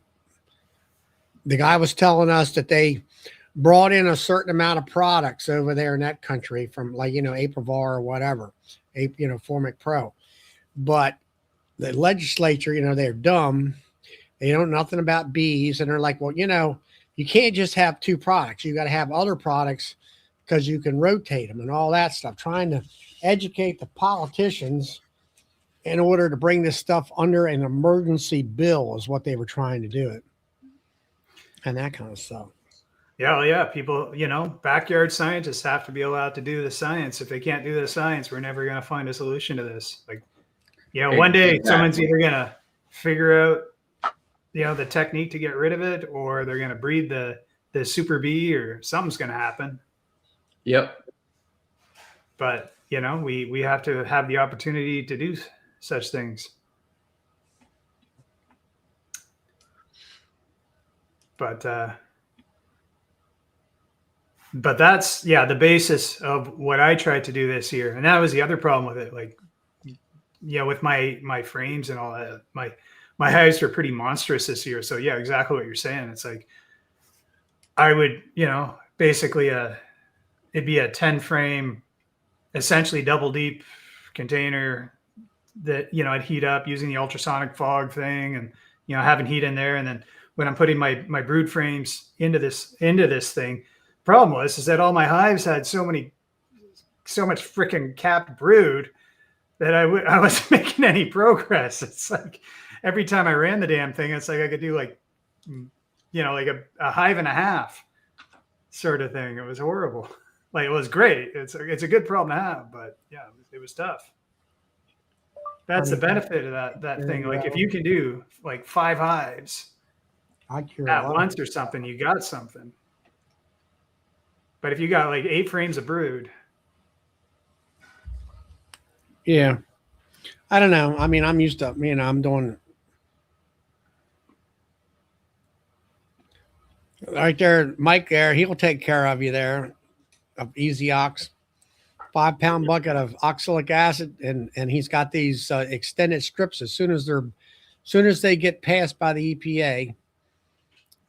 The guy was telling us that they brought in a certain amount of products over there in that country from Aprivar or whatever, Formic Pro. But the legislature, they're dumb. They know nothing about bees. And they're like, well, you can't just have 2 products. You got to have other products because you can rotate them and all that stuff. Trying to educate the politicians in order to bring this stuff under an emergency bill is what they were trying to do it. And that kind of stuff. Yeah. People, backyard scientists have to be allowed to do the science. If they can't do the science, we're never going to find a solution to this. One day someone's either going to figure out, the technique to get rid of it, or they're going to breed the super bee, or something's going to happen. Yep. But, we have to have the opportunity to do such things. But that's, the basis of what I tried to do this year. And that was the other problem with it. With my frames and all that, my hives were pretty monstrous this year. So yeah, exactly what you're saying. It's like, I would, basically it'd be a 10 frame, essentially double deep container that, I'd heat up using the ultrasonic fog thing, and, having heat in there. And then when I'm putting my brood frames into this thing, problem was that all my hives had so much freaking capped brood that I wasn't making any progress. It's like every time I ran the damn thing, it's like I could do like a hive and a half sort of thing. It was horrible. It was great. It's a good problem to have, but yeah, it was tough. That's the benefit of that thing. If you can do 5 hives at once or something, you got something. But if you got 8 frames of brood. Yeah. I don't know. I mean, I'm used to, I'm doing right there. Mike there, he'll take care of you there, of Easy Ox. 5-pound bucket of oxalic acid. And he's got these extended strips. As soon as they get passed by the EPA,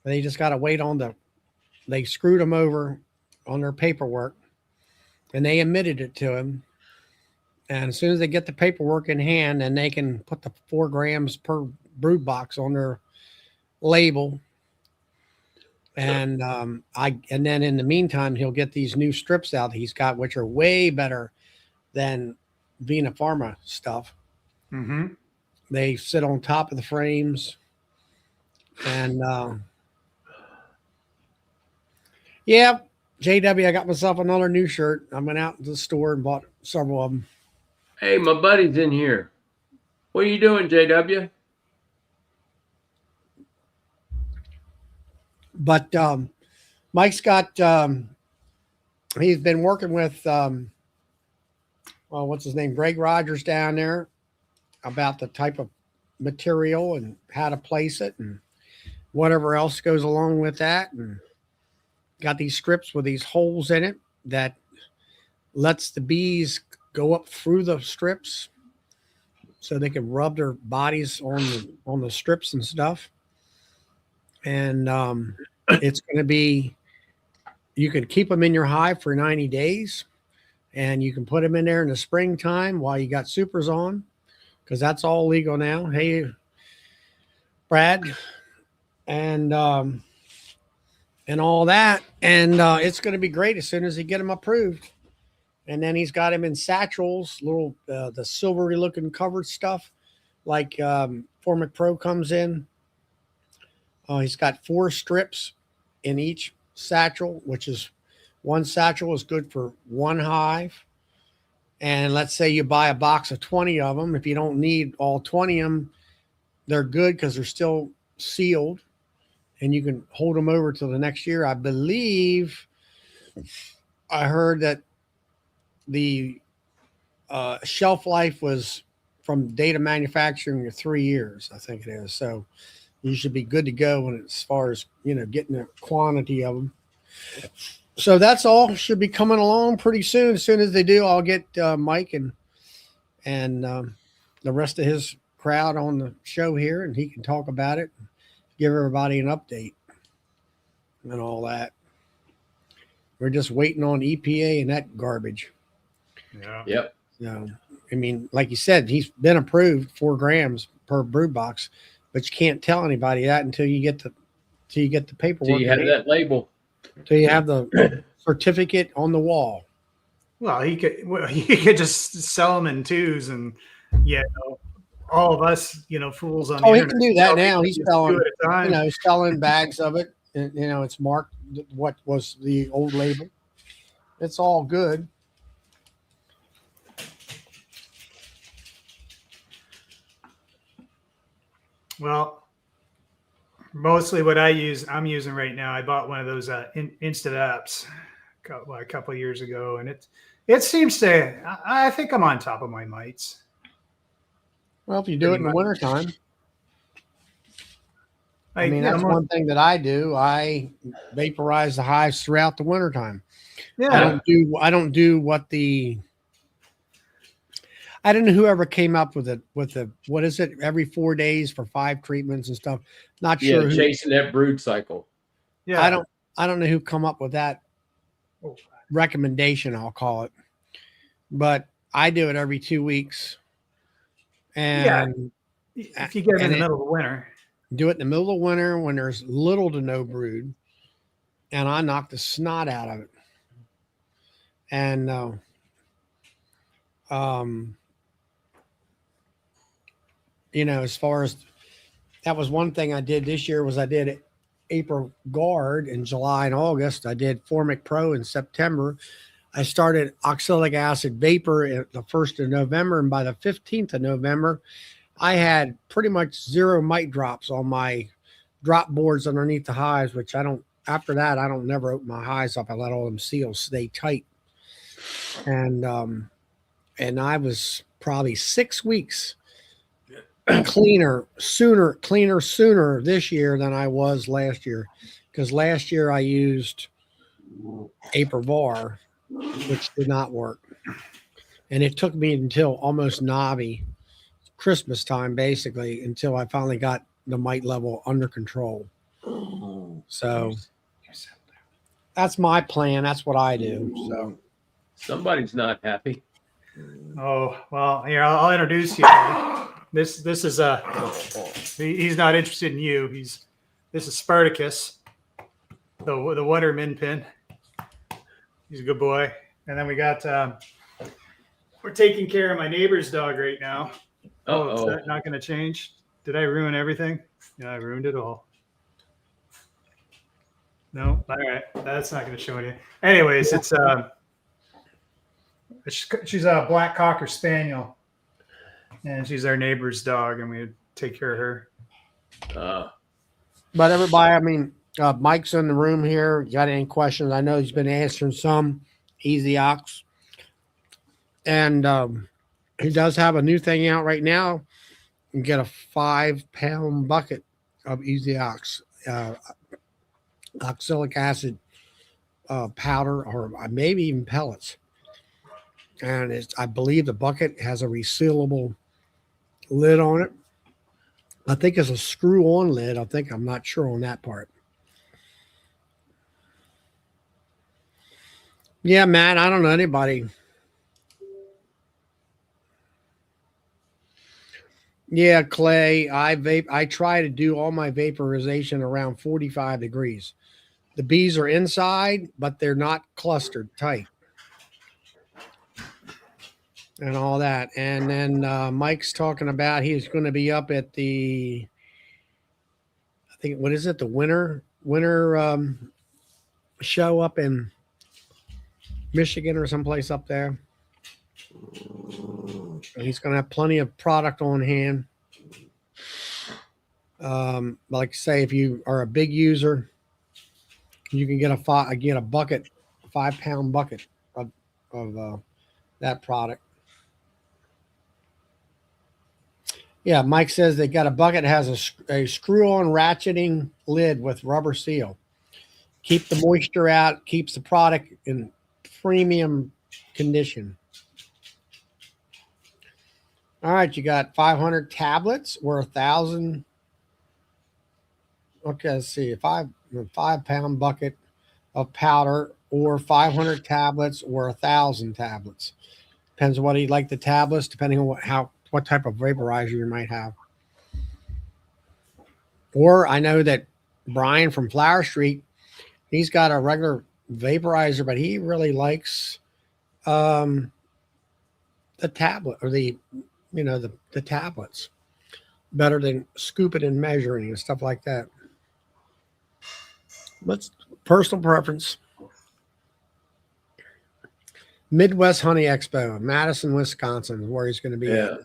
they just got to wait they screwed them over on their paperwork, and they admitted it to him. And as soon as they get the paperwork in hand, then they can put the 4 grams per brood box on their label. And and then in the meantime, he'll get these new strips out that he's got, which are way better than Vena Pharma stuff. Mm-hmm. They sit on top of the frames, and yeah, JW, I got myself another new shirt. I went out to the store and bought several of them. Hey, my buddy's in here. What are you doing, JW? But Mike's got he's been working with what's his name, Greg Rogers down there about the type of material and how to place it and whatever else goes along with that, and got these strips with these holes in it that lets the bees go up through the strips so they can rub their bodies on the strips and stuff. And it's going to be, you can keep them in your hive for 90 days, and you can put them in there in the springtime while you got supers on, because that's all legal now. Hey, Brad, and all that. And it's going to be great as soon as he get them approved. And then he's got him in satchels, little the silvery looking covered stuff, like Formic Pro comes in. He's got 4 strips in each satchel, which is one satchel is good for one hive. And let's say you buy a box of 20 of them. If you don't need all 20 of them, they're good because they're still sealed, and you can hold them over till the next year. I believe I heard that the shelf life was from date of manufacturing to 3 years, I think it is. So you should be good to go as far as, getting a quantity of them. So that's all should be coming along pretty soon. As soon as they do, I'll get Mike and the rest of his crowd on the show here, and he can talk about it, give everybody an update and all that. We're just waiting on EPA and that garbage. Yeah. Yep. So, I mean, like you said, he's been approved 4 grams per brood box, but you can't tell anybody that until you get the paperwork. So you have that label. Till you have the certificate on the wall. Well, he could just sell them in 2s, and all of us, fools on. Oh, the he can do that now. He's selling, 2 at a time. selling bags of it. And, it's marked what was the old label. It's all good. Well, mostly what I'm using right now. I bought one of those instant apps a couple of years ago, and it seems to. I think I'm on top of my mites. Well, if you do it in the wintertime. I mean, that's one thing that I do. I vaporize the hives throughout the wintertime. Yeah. I don't do what I don't know whoever came up with the what is it, every 4 days for 5 treatments and stuff. Not sure. Chasing that brood cycle. Yeah. I don't know who come up with that recommendation, I'll call it. But I do it every 2 weeks. And if you get them in the middle of the winter. Do it in the middle of winter when there's little to no brood, and I knock the snot out of it. And as far as that was one thing I did this year was I did April Guard in July and August. I did Formic Pro in September. I started oxalic acid vapor the 1st of November, and by the 15th of November, I had pretty much 0 mite drops on my drop boards underneath the hives, which after that, I don't never open my hives up. I let all them seals stay tight. And I was probably 6 weeks cleaner sooner this year than I was last year. Because last year I used Aprivar, which did not work. And it took me until almost Nobby, Christmas time, basically, until I finally got the mite level under control. So that's my plan. That's what I do. So somebody's not happy. Oh, well, here, I'll introduce you. This is he's not interested in you. He's This is Spartacus, the water min pin. He's a good boy. And then we got we're taking care of my neighbor's dog right now. Oh, is that not going to change? Did I ruin everything? Yeah, I ruined it all. No, all right, that's not going to show anything. Anyways, it's she's a black cocker spaniel, and she's our neighbor's dog, and we take care of her. But everybody, I mean, Mike's in the room here. You got any questions? I know he's been answering some. Easy Ox. And he does have a new thing out right now. You can get a 5-pound bucket of Easy Ox, oxalic acid powder, or maybe even pellets. And I believe the bucket has a resealable lid on it. I think it's a screw-on lid. I'm not sure on that part. Yeah, man, I don't know anybody. Yeah, Clay, I try to do all my vaporization around 45 degrees. The bees are inside, but they're not clustered tight. And all that. And then Mike's talking about he's going to be up at the, I think, what is it? The winter show up in Michigan or someplace up there. And he's going to have plenty of product on hand. Like say, if you are a big user, you can get a 5-pound bucket of that product. Yeah, Mike says they got a bucket that has a screw-on ratcheting lid with rubber seal. Keep the moisture out, keeps the product in premium condition. All right, you got 500 tablets or 1,000. Okay, let's see, a 5-pound bucket of powder or 500 tablets or 1,000 tablets. Depends on what you like the tablets, depending on what type of vaporizer you might have. Or I know that Brian from Flower Street, he's got a regular vaporizer, but he really likes the tablet or the tablets better than scooping and measuring and stuff like that. But personal preference. Midwest Honey Expo, Madison, Wisconsin, is where he's going to be at.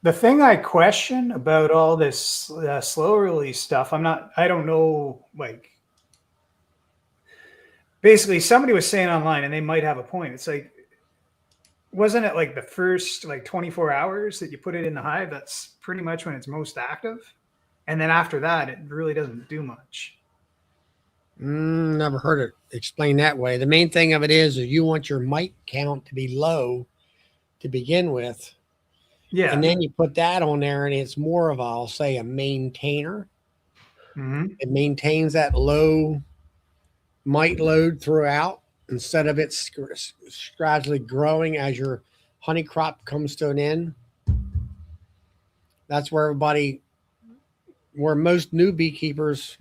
The thing I question about all this slow release stuff, I don't know, like, basically somebody was saying online, and they might have a point. It's like, wasn't it like the first 24 hours that you put it in the hive? That's pretty much when it's most active. And then after that, it really doesn't do much. Never heard it explained that way. The main thing of it is you want your mite count to be low to begin with. Yeah. And then you put that on there, and it's more of, I'll say, a maintainer. Mm-hmm. It maintains that low mite load throughout instead of it gradually growing as your honey crop comes to an end. That's where most new beekeepers,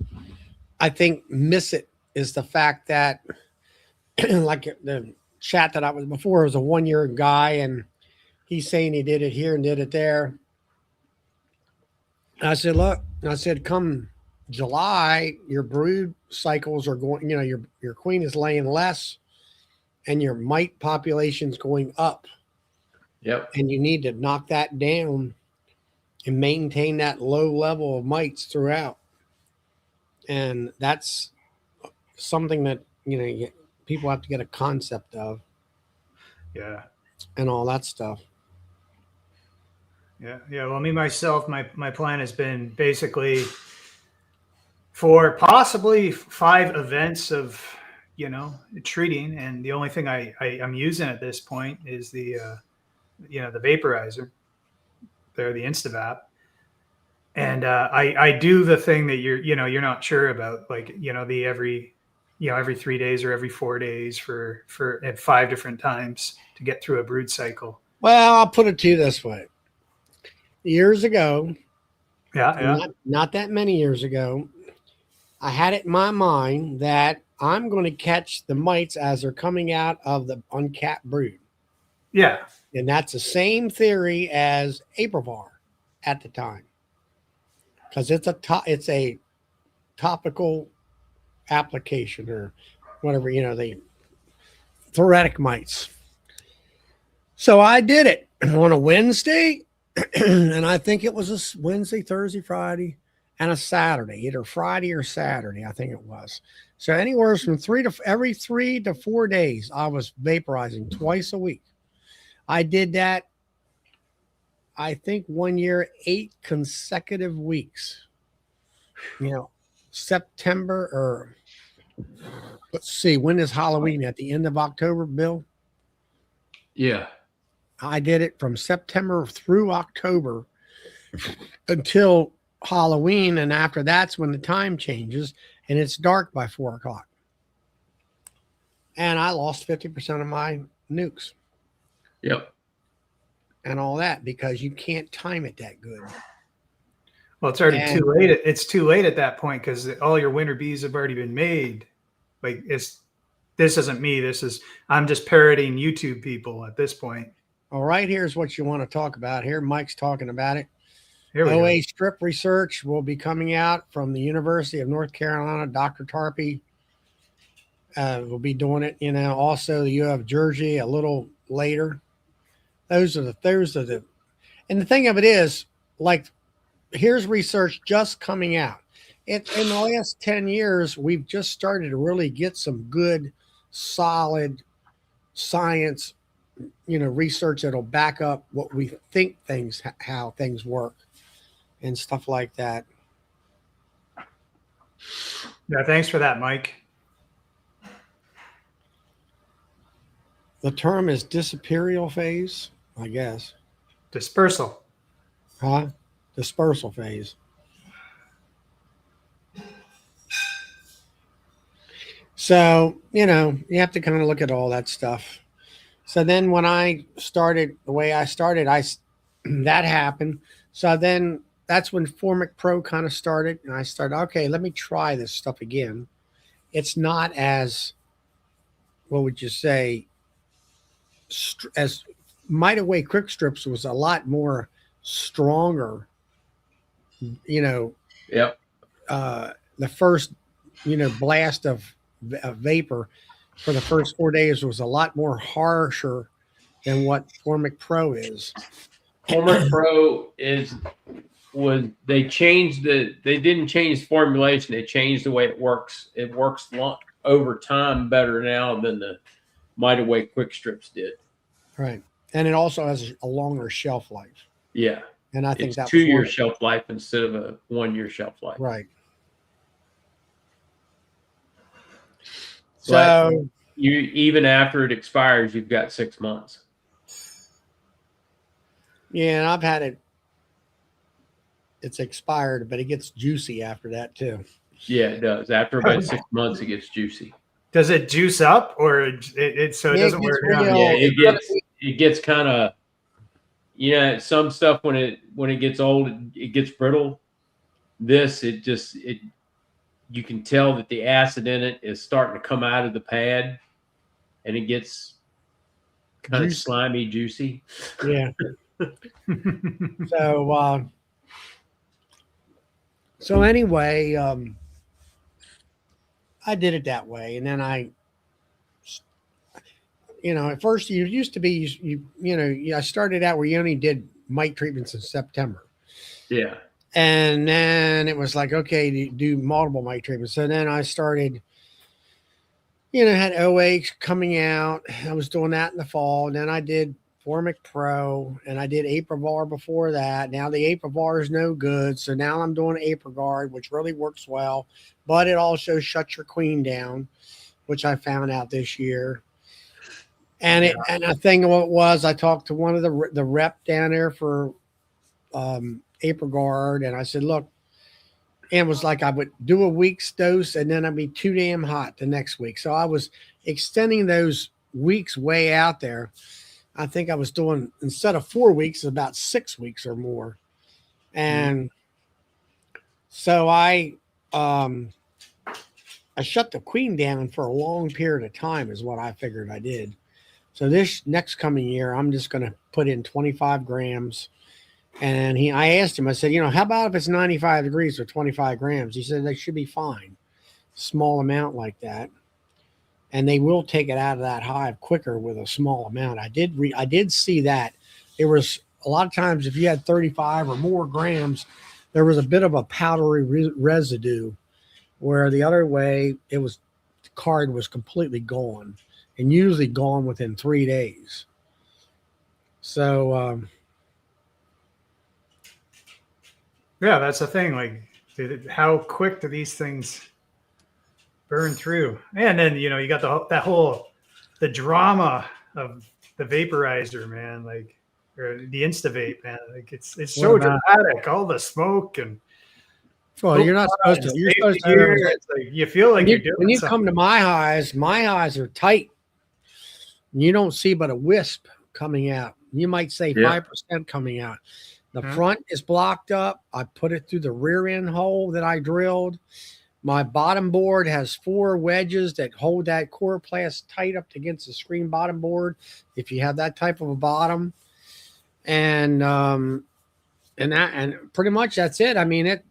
I think, miss it, is the fact that like the chat that I was before was a 1-year guy, and he's saying he did it here and did it there. And I said, look, come July, your brood cycles are going, your queen is laying less and your mite population's going up. Yep. And you need to knock that down and maintain that low level of mites throughout. And that's something that, people have to get a concept of. Yeah. And all that stuff. Yeah. Well, me, myself, my plan has been basically for possibly 5 events of, treating. And the only thing I'm using at this point is the vaporizer. They're the InstaVap. And I do the thing that you're not sure about, like, the every 3 days or every 4 days for at 5 different times to get through a brood cycle. Well, I'll put it to you this way. Years ago, Yeah. Not that many years ago, I had it in my mind that I'm going to catch the mites as they're coming out of the uncapped brood. Yeah. And that's the same theory as Aprivar at the time. Because it's a topical application or whatever, the thoracic mites. So I did it on a Wednesday, and I think it was a Wednesday, Thursday, Friday, and a Saturday, either Friday or Saturday, I think it was. So anywhere from every 3 to 4 days, I was vaporizing twice a week. I did that, I think, 1 year, 8 consecutive weeks. September, or let's see, when is Halloween? At the end of October, Bill? Yeah. I did it from September through October until Halloween, and after that's when the time changes and it's dark by 4 o'clock. And I lost 50% of my nukes. Yep. And all that because you can't time it that good. Well, it's already too late. It's too late at that point because all your winter bees have already been made. Like this isn't me. I'm just parroting YouTube people at this point. All right, here's what you want to talk about. Here, Mike's talking about it. Here we OA go. strip research will be coming out from the University of North Carolina. Dr. Tarpey will be doing it. Also the U of Jersey a little later. Those are the, and the thing of it is, like, here's research just coming out. In the last 10 years, we've just started to really get some good, solid science, research that'll back up what we think how things work and stuff like that. Yeah, thanks for that, Mike. The term is dispersal phase, I guess. Dispersal. Huh? Dispersal phase. So, you have to kind of look at all that stuff. So then when I started the way I started, that happened. So then that's when Formic Pro kind of started. And I started, okay, let me try this stuff again. It's not as, what would you say, as Mite Away Quick Strips was a lot more stronger, Yep. The first, blast of vapor for the first 4 days was a lot more harsher than what Formic Pro is. Formic Pro they didn't change the formulation. They changed the way it works. It works over time better now than the Mite Away Quick Strips did. Right. And it also has a longer shelf life. Yeah. And I think it's that's 2-year shelf life instead of a 1-year shelf life. Right. But so even after it expires, you've got 6 months. Yeah, and I've had it. It's expired, but it gets juicy after that too. Yeah, it does. After about 6 months, it gets juicy. Does it juice up, or it doesn't wear down? Yeah, it gets kind of, some stuff when it gets old, it gets brittle. This you can tell that the acid in it is starting to come out of the pad, and it gets kind of slimy, juicy. Yeah. So anyway, I did it that way, and then at first you used to be I started out where you only did mite treatments in September. Yeah. And then it was like, okay, do multiple mite treatments. So then I started, had OA coming out. I was doing that in the fall. And then I did Formic Pro, and I did Aprivar before that. Now the Aprivar is no good. So now I'm doing Apriguard, which really works well. But it also shuts your queen down, which I found out this year. And and I think what it was, I talked to one of the rep down there for Apriguard, and I said, look, and it was like I would do a week's dose, and then I'd be too damn hot the next week. So I was extending those weeks way out there. I think I was doing, instead of 4 weeks, about 6 weeks or more. And So I shut the queen down for a long period of time is what I figured I did. So this next coming year, I'm just going to put in 25 grams. And I asked him, I said, how about if it's 95 degrees for 25 grams? He said they should be fine. Small amount like that. And they will take it out of that hive quicker with a small amount. I did see that. There was a lot of times if you had 35 or more grams, there was a bit of a powdery residue, where the other way the card was completely gone, and usually gone within 3 days. So yeah, that's the thing. Like, how quick do these things burn through? And then you got the drama of the vaporizer, man. Like, or the InstaVape, man. Like, it's so dramatic. All the smoke and. Well, you're not supposed to. You're supposed to. It's like, you feel like you're doing when you something. come to my hives are tight. You don't see but a wisp coming out. You might say 5% coming out. The front is blocked up. I put it through the rear end hole that I drilled. My bottom board has 4 wedges that hold that coroplast tight up against the screen bottom board, if you have that type of a bottom. And pretty much that's it. I mean, it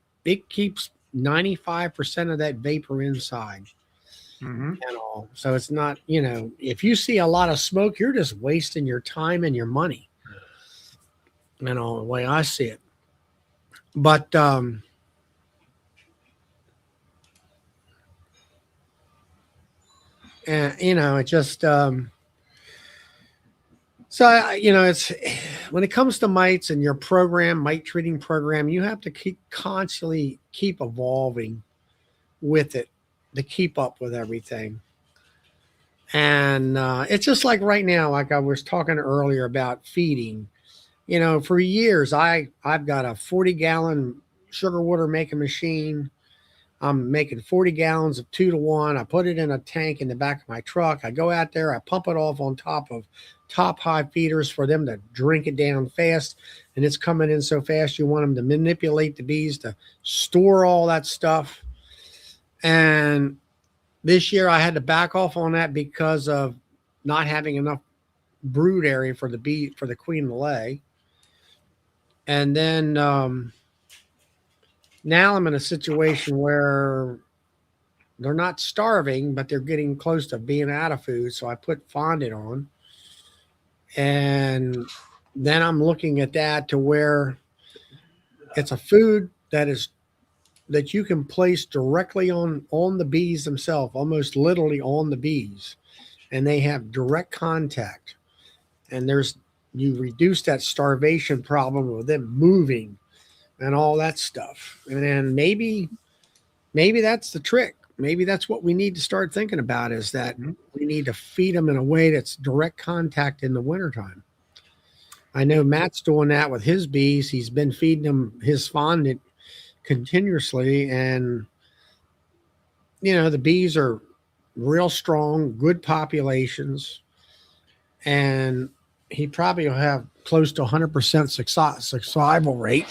keeps 95% of that vapor inside. And all. So it's not, if you see a lot of smoke, you're just wasting your time and your money. The way I see it. But it just it's when it comes to mites and your mite treating program, you have to constantly keep evolving with it to keep up with everything. And it's just like right now, like I was talking earlier about feeding. For years I've got a 40-gallon sugar water making machine. I'm making 40 gallons of 2-to-1. I put it in a tank in the back of my truck. I go out there, I pump it off on top of top hive feeders for them to drink it down fast. And it's coming in so fast, you want them to manipulate the bees to store all that stuff. And this year I had to back off on that because of not having enough brood area for the queen to lay. And then now I'm in a situation where they're not starving, but they're getting close to being out of food. So I put fondant on. And then I'm looking at that to where it's a food that you can place directly on the bees themselves, almost literally on the bees. And they have direct contact. And you reduce that starvation problem with them moving and all that stuff. And then maybe that's the trick. Maybe that's what we need to start thinking about, is that we need to feed them in a way that's direct contact in the wintertime. I know Matt's doing that with his bees. He's been feeding them his fondant continuously. And, the bees are real strong, good populations. And he probably will have close to 100% survival rate.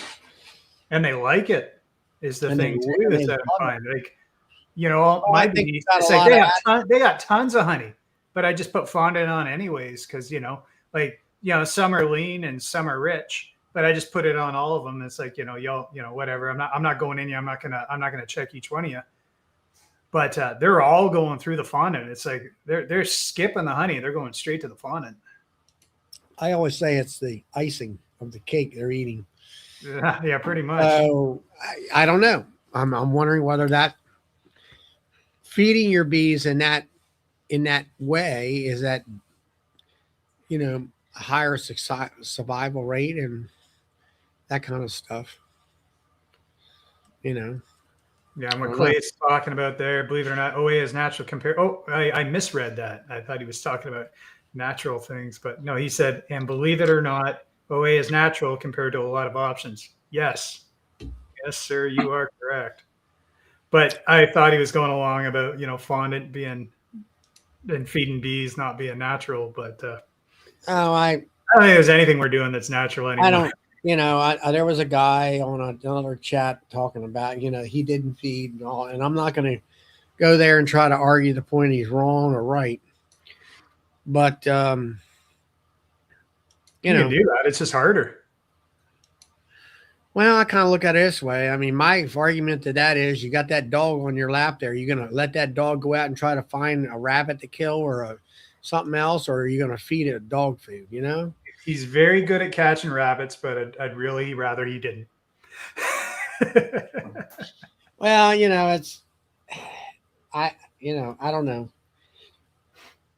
And they like it, is the thing too. Is that I find, like, my bees, it's like they got tons of honey, but I just put fondant on anyways because some are lean and some are rich, but I just put it on all of them. It's like whatever. I'm not going in you. I'm not gonna check each one of you. But they're all going through the fondant. It's like they're skipping the honey. They're going straight to the fondant. I always say it's the icing of the cake they're eating. Yeah, pretty much. So I don't know. I'm wondering whether that feeding your bees in that way is that a higher survival rate and that kind of stuff. Yeah, and what Clay is talking about there, believe it or not, OA is natural compared. Oh, I misread that. I thought he was talking about natural things, but no, he said, and believe it or not, OA is natural compared to a lot of options. Yes, sir, you are correct. But I thought he was going along about fondant being and feeding bees not being natural. But I don't think there's anything we're doing that's natural anymore. There was a guy on another chat talking about, he didn't feed and all, and I'm not going to go there and try to argue the point he's wrong or right. But, You can do that. It's just harder. well, I kind of look at it this way. I mean, my argument to that is you got that dog on your lap there. You're going to let that dog go out and try to find a rabbit to kill or something else, or are you going to feed it dog food, He's very good at catching rabbits, but I'd really rather he didn't. Well, I don't know.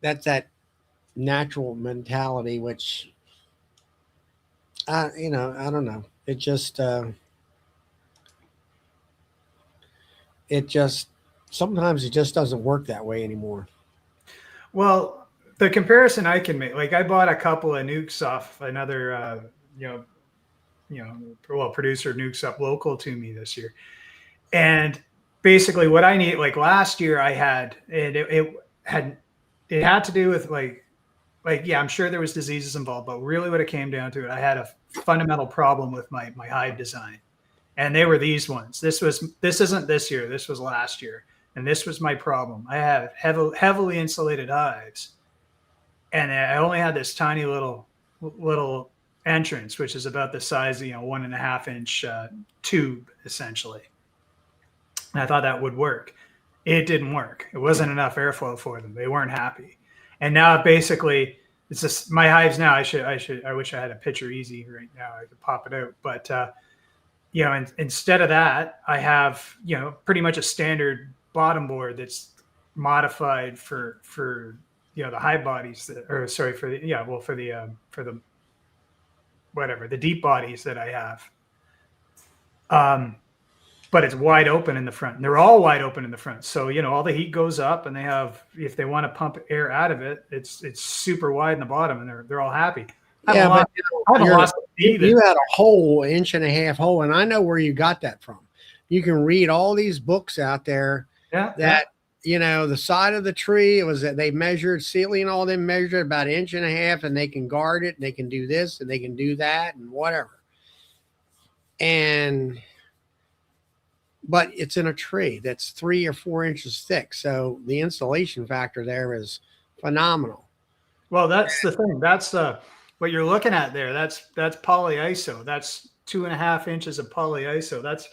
That's that natural mentality, which, I don't know. It just sometimes it just doesn't work that way anymore. Well, the comparison I can make, like I bought a couple of nukes off another, producer nukes up local to me this year. And basically what I need, like last year I had, and it had to do with yeah, I'm sure there was diseases involved, but really what it came down to, I had a fundamental problem with my hive design. And they were these ones. This isn't this year, this was last year. And this was my problem. I have heavily insulated hives. And I only had this tiny little entrance, which is about the size of, 1.5 inch tube, essentially. And I thought that would work. It didn't work. It wasn't enough airflow for them. They weren't happy. And now basically it's just my hives now. I wish I had a picture easy right now. I could pop it out. But, and instead of that, I have, pretty much a standard bottom board that's modified for the hive bodies for the deep bodies that I have. But it's wide open in the front, and they're all wide open in the front. So, all the heat goes up, and they have, if they want to pump air out of it, it's super wide in the bottom, and they're all happy. Yeah, but you had a hole, 1.5-inch hole, and I know where you got that from. You can read all these books out there that, the side of the tree, it was that they measured, Sealy and all them measured about 1.5 inches, and they can guard it, and they can do this, and they can do that, and whatever. But it's in a tree that's 3 or 4 inches thick. So the insulation factor there is phenomenal. Well, that's the thing. That's what you're looking at there. That's polyiso. That's 2.5 inches of polyiso. That's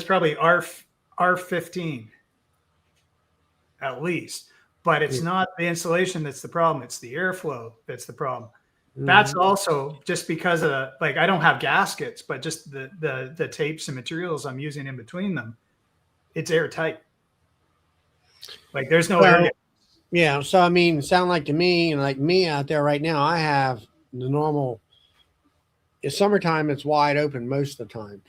probably R15 at least. But it's not the insulation that's the problem. It's the airflow that's the problem. That's also just because of I don't have gaskets, but just the tapes and materials I'm using in between them, it's airtight. There's no air. Yeah. So, I mean, sound like to me, and like me out there right now, I have the normal, it's summertime, it's wide open most of the time.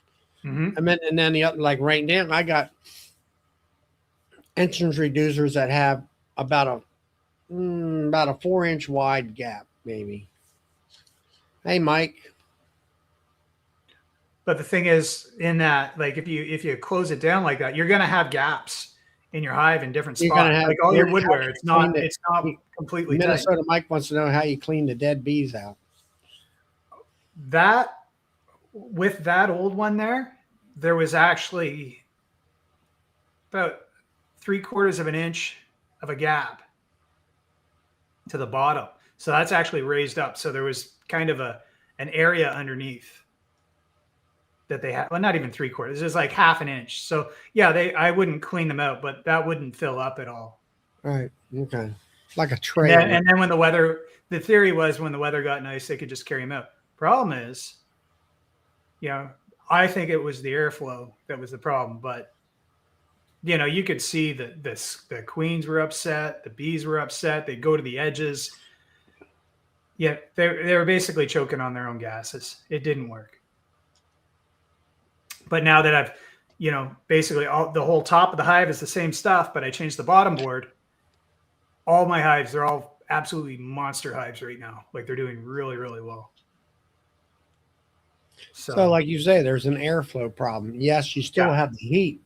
Mm-hmm. And then the other, like right now, I got entrance reducers that have about a 4-inch wide gap, maybe. Hey, Mike. But the thing is, in that, if you close it down like that, you're going to have gaps in your hive in different spots. Like all your woodware, it's not completely Minnesota tight. Mike wants to know how you clean the dead bees out. That, with that old one there was actually about 3/4 of an inch of a gap to the bottom. So that's actually raised up. So there was kind of an area underneath that they had. Well, not even 3/4. It's just like 1/2 inch. So yeah, I wouldn't clean them out, but that wouldn't fill up at all. Right. Okay. Like a tray. And then the theory was when the weather got nice, they could just carry them out. Problem is, I think it was the airflow that was the problem. But you could see that the queens were upset, the bees were upset. They'd go to the edges. Yeah, they were basically choking on their own gases. It didn't work. But now that I've, basically the whole top of the hive is the same stuff, but I changed the bottom board. All my hives, they're all absolutely monster hives right now. They're doing really, really well. So like you say, there's an airflow problem. Yes, you still have the heat,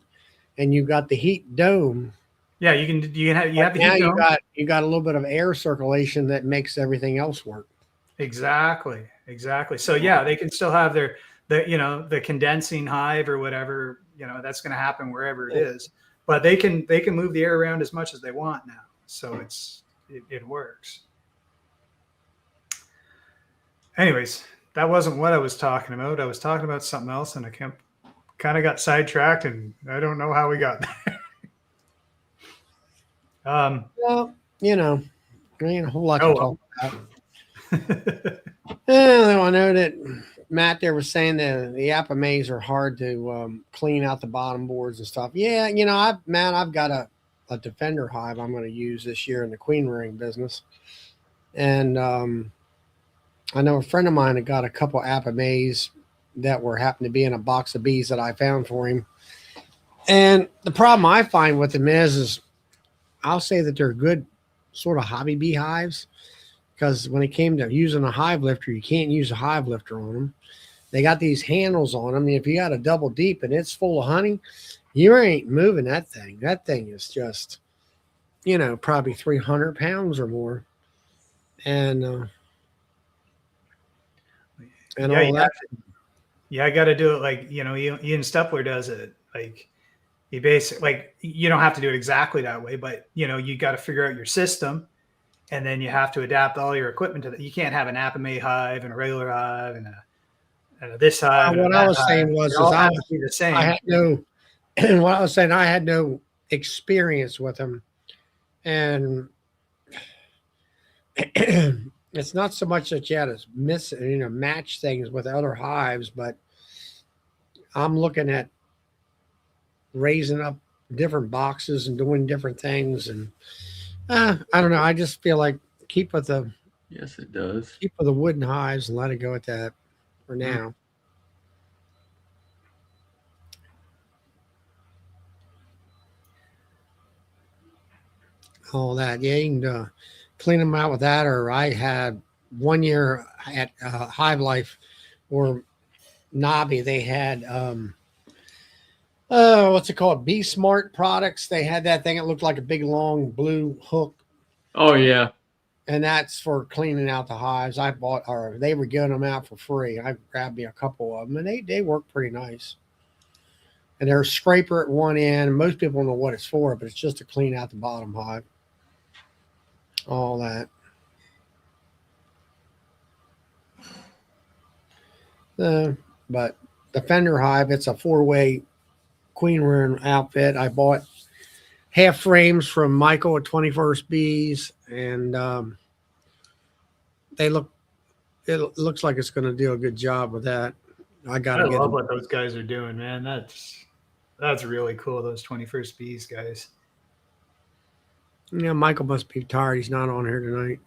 and you got the heat dome. Yeah, you have the heat dome. You got a little bit of air circulation that makes everything else work. Exactly. exactly. So yeah, they can still have the condensing hive or whatever, that's going to happen wherever it is, but they can move the air around as much as they want now. So it works. Anyways, that wasn't what I was talking about. I was talking about something else, and I kind of got sidetracked, and I don't know how we got there. Well, there ain't a whole lot to talk about. I know that Matt there was saying that the Apamays are hard to clean out the bottom boards and stuff. Yeah, I've got a Defender hive I'm going to use this year in the queen rearing business, and I know a friend of mine had got a couple Apamays that happened to be in a box of bees that I found for him. And the problem I find with them is I'll say that they're good sort of hobby bee hives, because when it came to using a hive lifter, you can't use a hive lifter on them. They got these handles on them. If you got a double deep and it's full of honey, you ain't moving that thing. That thing is just, probably 300 pounds or more. And all that. Yeah, I got to do it like, Ian Stepler does it. Like, you basically, like, you don't have to do it exactly that way, but, you got to figure out your system. And then you have to adapt all your equipment to that. You can't have an Apamay hive and a regular hive and this hive. What I was saying was, I have to be the same. I had no. What I was saying, I had no experience with them, and it's not so much that you had to match things with other hives, but I'm looking at raising up different boxes and doing different things, and I don't know. I just feel like keep with the wooden hives and let it go at that for now. All that, yeah, you can clean them out with that. Or I had 1 year at Hive Life or Nobby. They had what's it called? Be Smart products. They had that thing. It looked like a big long blue hook. Oh yeah. And that's for cleaning out the hives. I bought, or they were giving them out for free. I grabbed me a couple of them, and they work pretty nice. And they're a scraper at one end. Most people know what it's for, but it's just to clean out the bottom hive. All that. But the Fender hive, it's a 4-way queen rearing outfit. I bought half frames from Michael at 21st Bees, and it looks like it's going to do a good job with that. I love what those guys are doing, man. That's really cool. Those 21st Bees guys. Yeah, Michael must be tired. He's not on here tonight.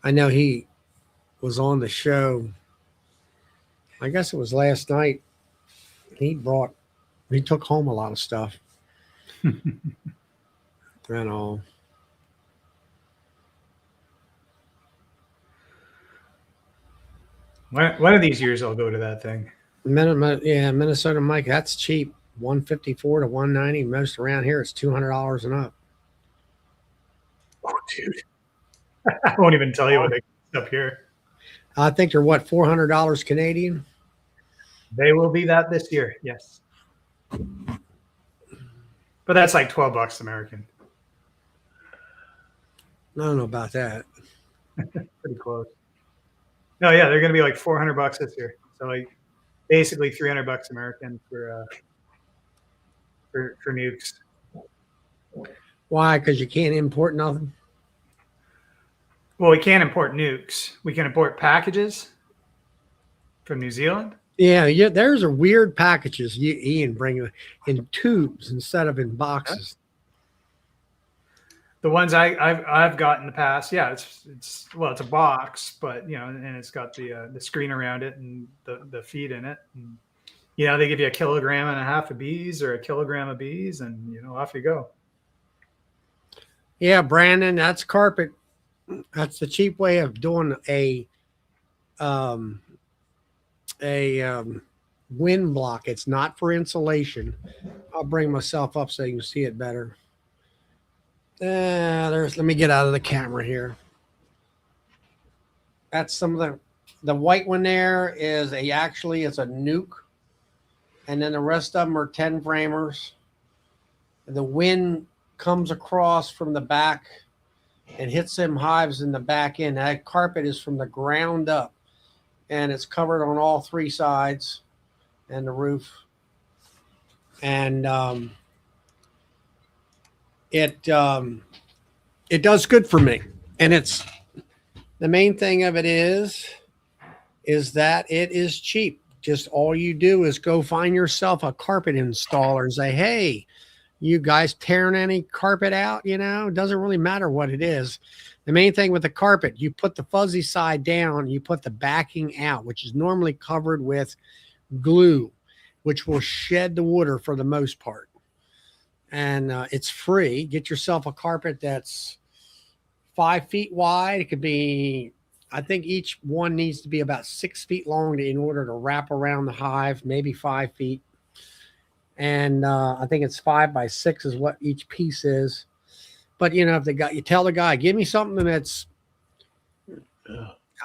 I know he was on the show. I guess it was last night. He took home a lot of stuff. And all. One of these years I'll go to that thing. Minnesota Mike, that's cheap. $154 to $190. Most around here it's $200 and up. Oh, dude. I won't even tell you what they up here. I think they're $400 Canadian. They will be that this year, yes. But that's like $12 American. I don't know about that. Pretty close. No, yeah, they're going to be like $400 this year. So like basically $300 American for nukes. Why? Because you can't import nothing? Well, we can't import nukes. We can import packages from New Zealand. Yeah. There's a weird packages Ian bring in tubes instead of in boxes. The ones I've got in the past, yeah, it's a box, but and it's got the screen around it and the feed in it. And, they give you 1.5 kilograms of bees or 1 kilogram of bees, and off you go. Yeah, Brandon, that's carpet. That's the cheap way of doing a wind block. It's not for insulation. I'll bring myself up so you can see it better. Let me get out of the camera here. That's some of the white one there is actually it's a nuke. And then the rest of them are 10 framers. The wind comes across from the back and hits them hives in the back end. That carpet is from the ground up, and it's covered on all three sides and the roof. And it does good for me. And it's the main thing of it is that it is cheap. Just all you do is go find yourself a carpet installer and say, hey, you guys tearing any carpet out? You know, it doesn't really matter what it is. The main thing with the carpet, you put the fuzzy side down, you put the backing out, which is normally covered with glue, which will shed the water for the most part. And it's free. Get yourself a carpet that's 5 feet wide. It could be, I think each one needs to be about 6 feet long in order to wrap around the hive, maybe 5 feet. And I think it's 5 by 6 is what each piece is. But you know, if you tell the guy, give me something that's,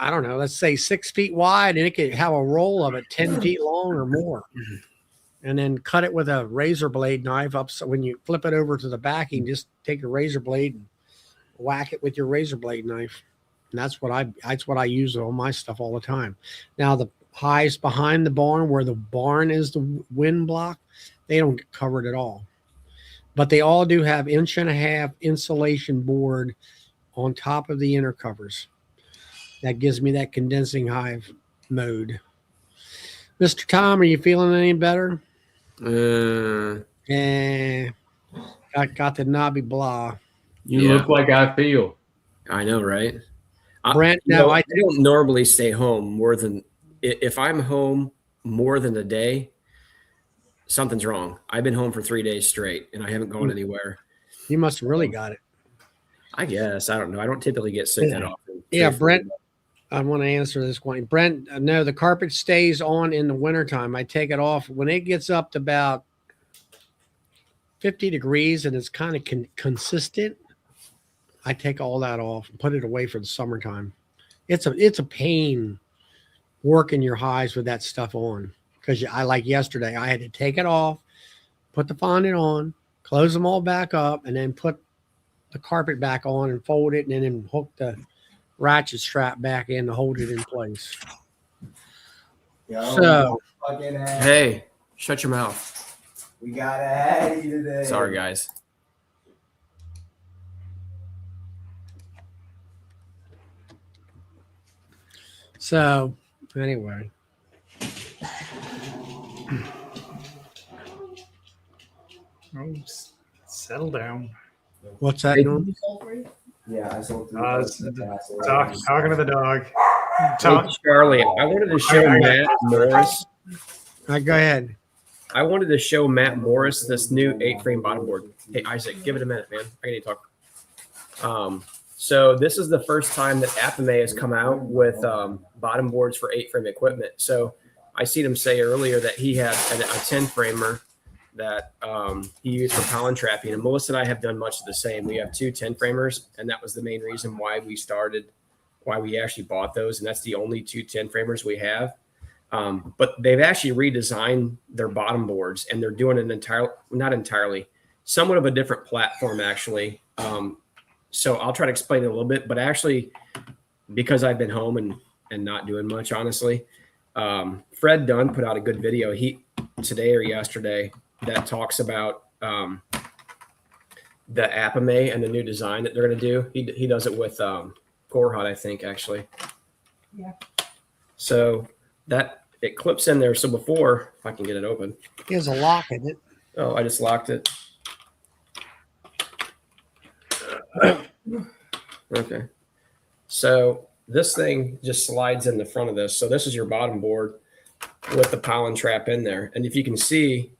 I don't know, let's say 6 feet wide, and it could have a roll of it 10 feet long or more. And then cut it with a razor blade knife up. So when you flip it over to the backing, just take your razor blade and whack it with your razor blade knife. And that's what I use on my stuff all the time. Now the hives behind the barn, where the barn is the wind block, they don't get covered at all. But they all do have 1.5 inch insulation board on top of the inner covers. That gives me that condensing hive mode. Mr. Tom, are you feeling any better? Got the knobby blah. You look like I feel. I know, right? Brent, I don't normally stay home more than, if I'm home more than a day, something's wrong. I've been home for 3 days straight and I haven't gone anywhere. You must have really got it. I guess. I don't know. I don't typically get sick that often. Yeah, Brent, I want to answer this one. Brent, no, the carpet stays on in the wintertime. I take it off when it gets up to about 50 degrees and it's kind of consistent. I take all that off and put it away for the summertime. It's a pain working your hives with that stuff on, because I, like yesterday, I had to take it off, put the fondant on, close them all back up, and then put the carpet back on and fold it, and then hook the ratchet strap back in to hold it in place. So, hey, shut your mouth. We got a Hattie today. Sorry, guys. So anyway, Settle down. what's that? Norm? Yeah, I sold through. Talking to the dog. Hey, Charlie, I wanted to show Matt Morris. Go ahead. I wanted to show Matt Morris this new 8-frame bottom board. Hey, Isaac, give it a minute, man. I need to talk. So this is the first time that Apame has come out with bottom boards for 8-frame equipment. So I seen him say earlier that he had a 10-framer that he used for pollen trapping. And Melissa and I have done much of the same. We have 2 10-framers, and that was the main reason why we actually bought those. And that's the only 2 10-framers we have. But they've actually redesigned their bottom boards, and they're doing not entirely, somewhat of a different platform, actually. So I'll try to explain it a little bit, but actually, because I've been home and not doing much, honestly, Fred Dunn put out a good video today or yesterday that talks about the Apame and the new design that they're going to do. He does it with Gorhut, I think, actually. Yeah. So that it clips in there. So before, if I can get it open. He has a lock in it. Oh, I just locked it. Okay. So this thing just slides in the front of this. So this is your bottom board with the pollen trap in there. And if you can see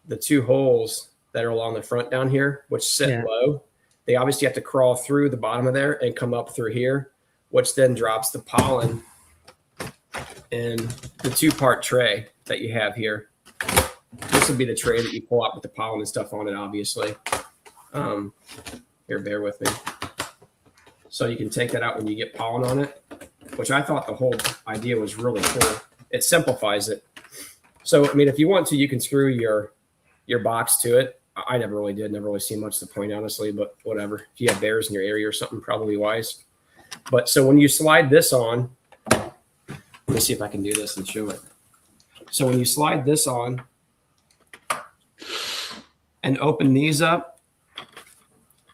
the 2 holes that are along the front down here, which sit low, they obviously have to crawl through the bottom of there and come up through here, which then drops the pollen in the 2-part tray that you have here. This would be the tray that you pull out with the pollen and stuff on it, obviously. Here, bear with me. So you can take that out when you get pollen on it. which I thought the whole idea was really cool. It simplifies it. So, I mean, if you want to, you can screw your box to it. I never really did. Never really seen much to the point, honestly, but whatever. If you have bears in your area or something, probably wise. But so when you slide this on, let me see if I can do this and show it. So when you slide this on and open these up,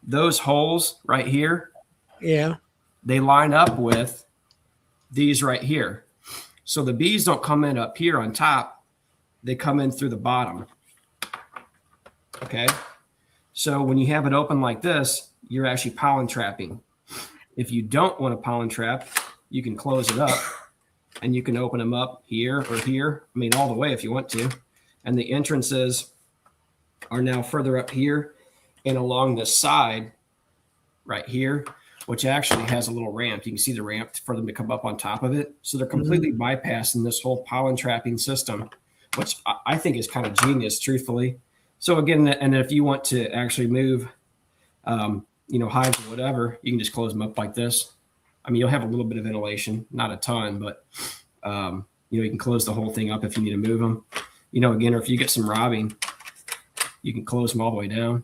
those holes right here, Yeah. they line up with these right here. So the bees don't come in up here on top. They come in through the bottom. Okay. So when you have it open like this, you're actually pollen trapping. If you don't want to pollen trap, you can close it up and you can open them up here or here. I mean, all the way if you want to. And the entrances are now further up here and along the side right here, which actually has a little ramp. You can see the ramp for them to come up on top of it. So they're completely bypassing this whole pollen trapping system, which I think is kind of genius, truthfully. So again, and if you want to actually move, hives or whatever, you can just close them up like this. I mean, you'll have a little bit of ventilation, not a ton, but you can close the whole thing up if you need to move them. Again, or if you get some robbing, you can close them all the way down.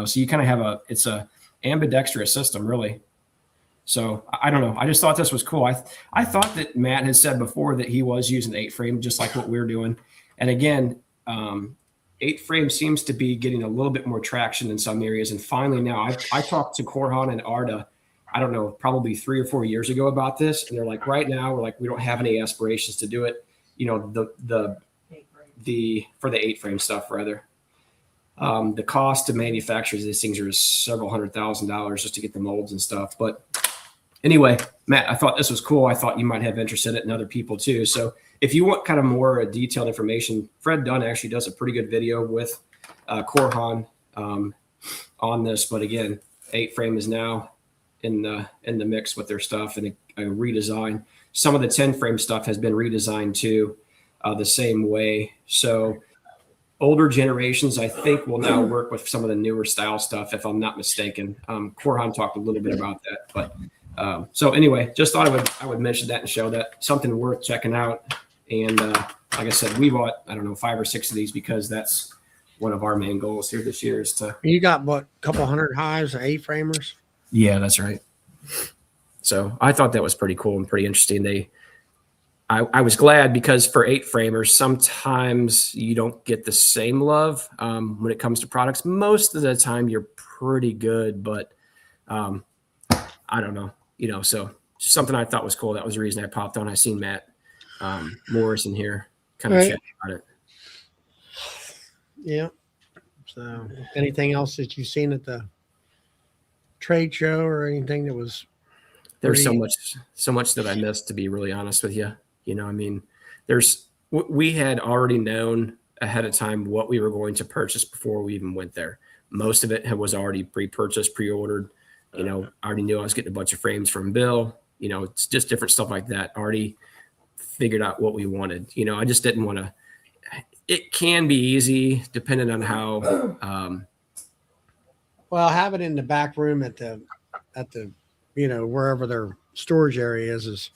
So you kind of have it's a ambidextrous system, really. So I don't know. I just thought this was cool. I thought that Matt had said before that he was using 8-frame, just like what we're doing. And again, 8-frame seems to be getting a little bit more traction in some areas. And finally now I talked to Korhan and Arda, I don't know, probably 3 or 4 years ago about this. And they're like, right now, we don't have any aspirations to do it. For the 8-frame stuff, rather. The cost to manufacture these things are several $100,000 just to get the molds and stuff. But anyway, Matt, I thought this was cool. I thought you might have interest in it and other people too. So if you want kind of more detailed information, Fred Dunn actually does a pretty good video with Korhan on this. But again, 8-frame is now in the mix with their stuff and a redesign. Some of the 10-frame stuff has been redesigned too, the same way. So older generations, I think, will now work with some of the newer style stuff, if I'm not mistaken. Korhan talked a little bit about that, but so anyway, just thought I would mention that and show that something worth checking out. And like I said, we bought, I don't know, 5 or 6 of these because that's one of our main goals here this year is to. You got what, a couple hundred hives or 8-framers? Yeah, that's right. So I thought that was pretty cool and pretty interesting. I was glad because for 8-framers, sometimes you don't get the same love when it comes to products. Most of the time, you're pretty good, but I don't know, so something I thought was cool. That was the reason I popped on. I seen Matt Morris in here kind of chatting about it. Yeah. So anything else that you've seen at the trade show or anything that was? There's so much that I missed, to be really honest with you. I mean, we had already known ahead of time what we were going to purchase before we even went there. Most of it was already pre-purchased, pre-ordered. I already knew I was getting a bunch of frames from Bill. It's just different stuff like that. Already figured out what we wanted. I just didn't want to. It can be easy depending on how. Well, have it in the back room at the wherever their storage area is.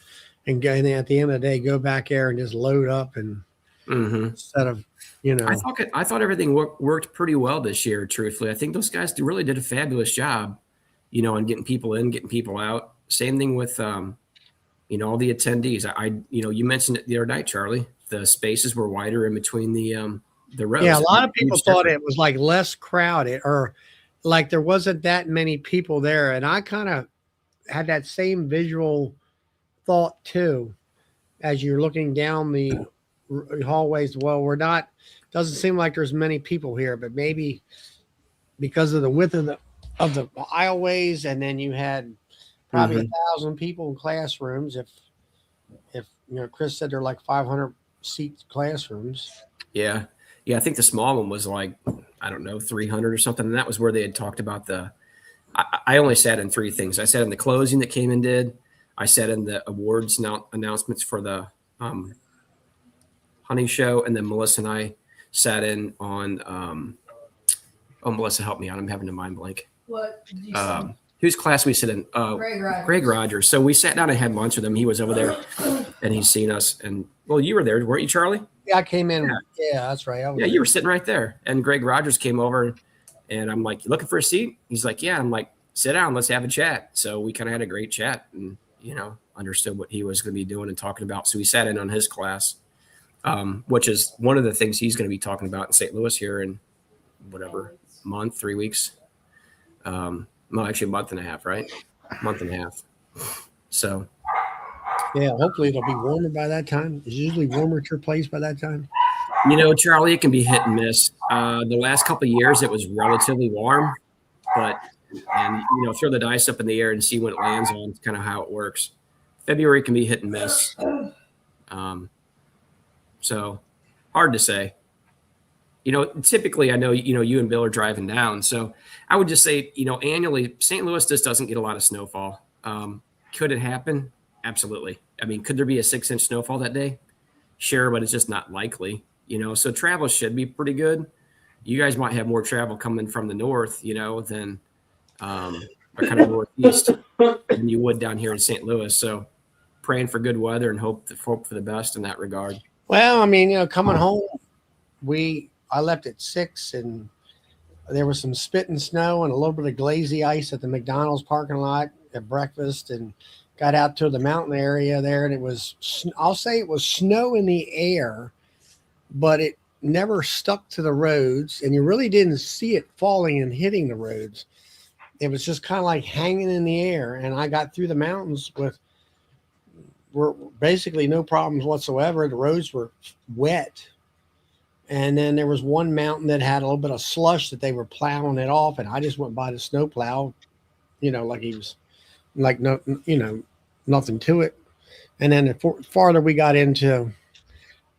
And at the end of the day, go back there and just load up and instead of, I thought everything worked pretty well this year. Truthfully, I think those guys really did a fabulous job, on getting people in, getting people out. Same thing with, all the attendees. You mentioned it the other night, Charlie. The spaces were wider in between the rows. Yeah, a lot of people thought it was like less crowded or like there wasn't that many people there, and I kind of had that same visual thought too as you're looking down the hallways. Well, doesn't seem like there's many people here, but maybe because of the width of the aisleways, and then you had probably 1,000 people in classrooms. If Chris said they're like 500 seat classrooms. Yeah, I think the small one was like, I don't know, 300 or something, and that was where they had talked about I only sat in 3 things. I sat in the closing that came and did. I sat in the awards announcements for the honey show, and then Melissa and I sat in on. Melissa, help me out. I'm having a mind blank. What did you say? whose class we sit in? Greg Rogers. So we sat down and had lunch with him. He was over there, and he's seen us. And well, you were there, weren't you, Charlie? Yeah, I came in. Yeah, that's right. Yeah, you were sitting right there. And Greg Rogers came over, and I'm like, "You looking for a seat?" He's like, "Yeah." I'm like, "Sit down. Let's have a chat." So we kind of had a great chat, and understood what he was going to be doing and talking about. So we sat in on his class, which is one of the things he's going to be talking about in St. Louis here in whatever month, 3 weeks. No, actually a month and a half, right? Month and a half. So yeah, hopefully it'll be warmer by that time. It's usually warmer at your place by that time. Charlie, it can be hit and miss. The last couple of years it was relatively warm, but throw the dice up in the air and see when it lands on. It's kind of how it works. February can be hit and miss. So hard to say. Typically I know, you and Bill are driving down. So I would just say, annually St. Louis just doesn't get a lot of snowfall. Could it happen? Absolutely. I mean, could there be a 6-inch snowfall that day? Sure, but it's just not likely, so travel should be pretty good. You guys might have more travel coming from the north, than or kind of northeast than you would down here in St. Louis. So praying for good weather and hope for the best in that regard. Well, I mean, coming home, I left at 6 and there was some spit and snow and a little bit of glazy ice at the McDonald's parking lot at breakfast, and got out to the mountain area there. And I'll say it was snow in the air, but it never stuck to the roads, and you really didn't see it falling and hitting the roads. It was just kind of like hanging in the air. And I got through the mountains were basically no problems whatsoever. The roads were wet. And then there was one mountain that had a little bit of slush that they were plowing it off. And I just went by the snow plow, like he was like, no, nothing to it. And then the farther we got into,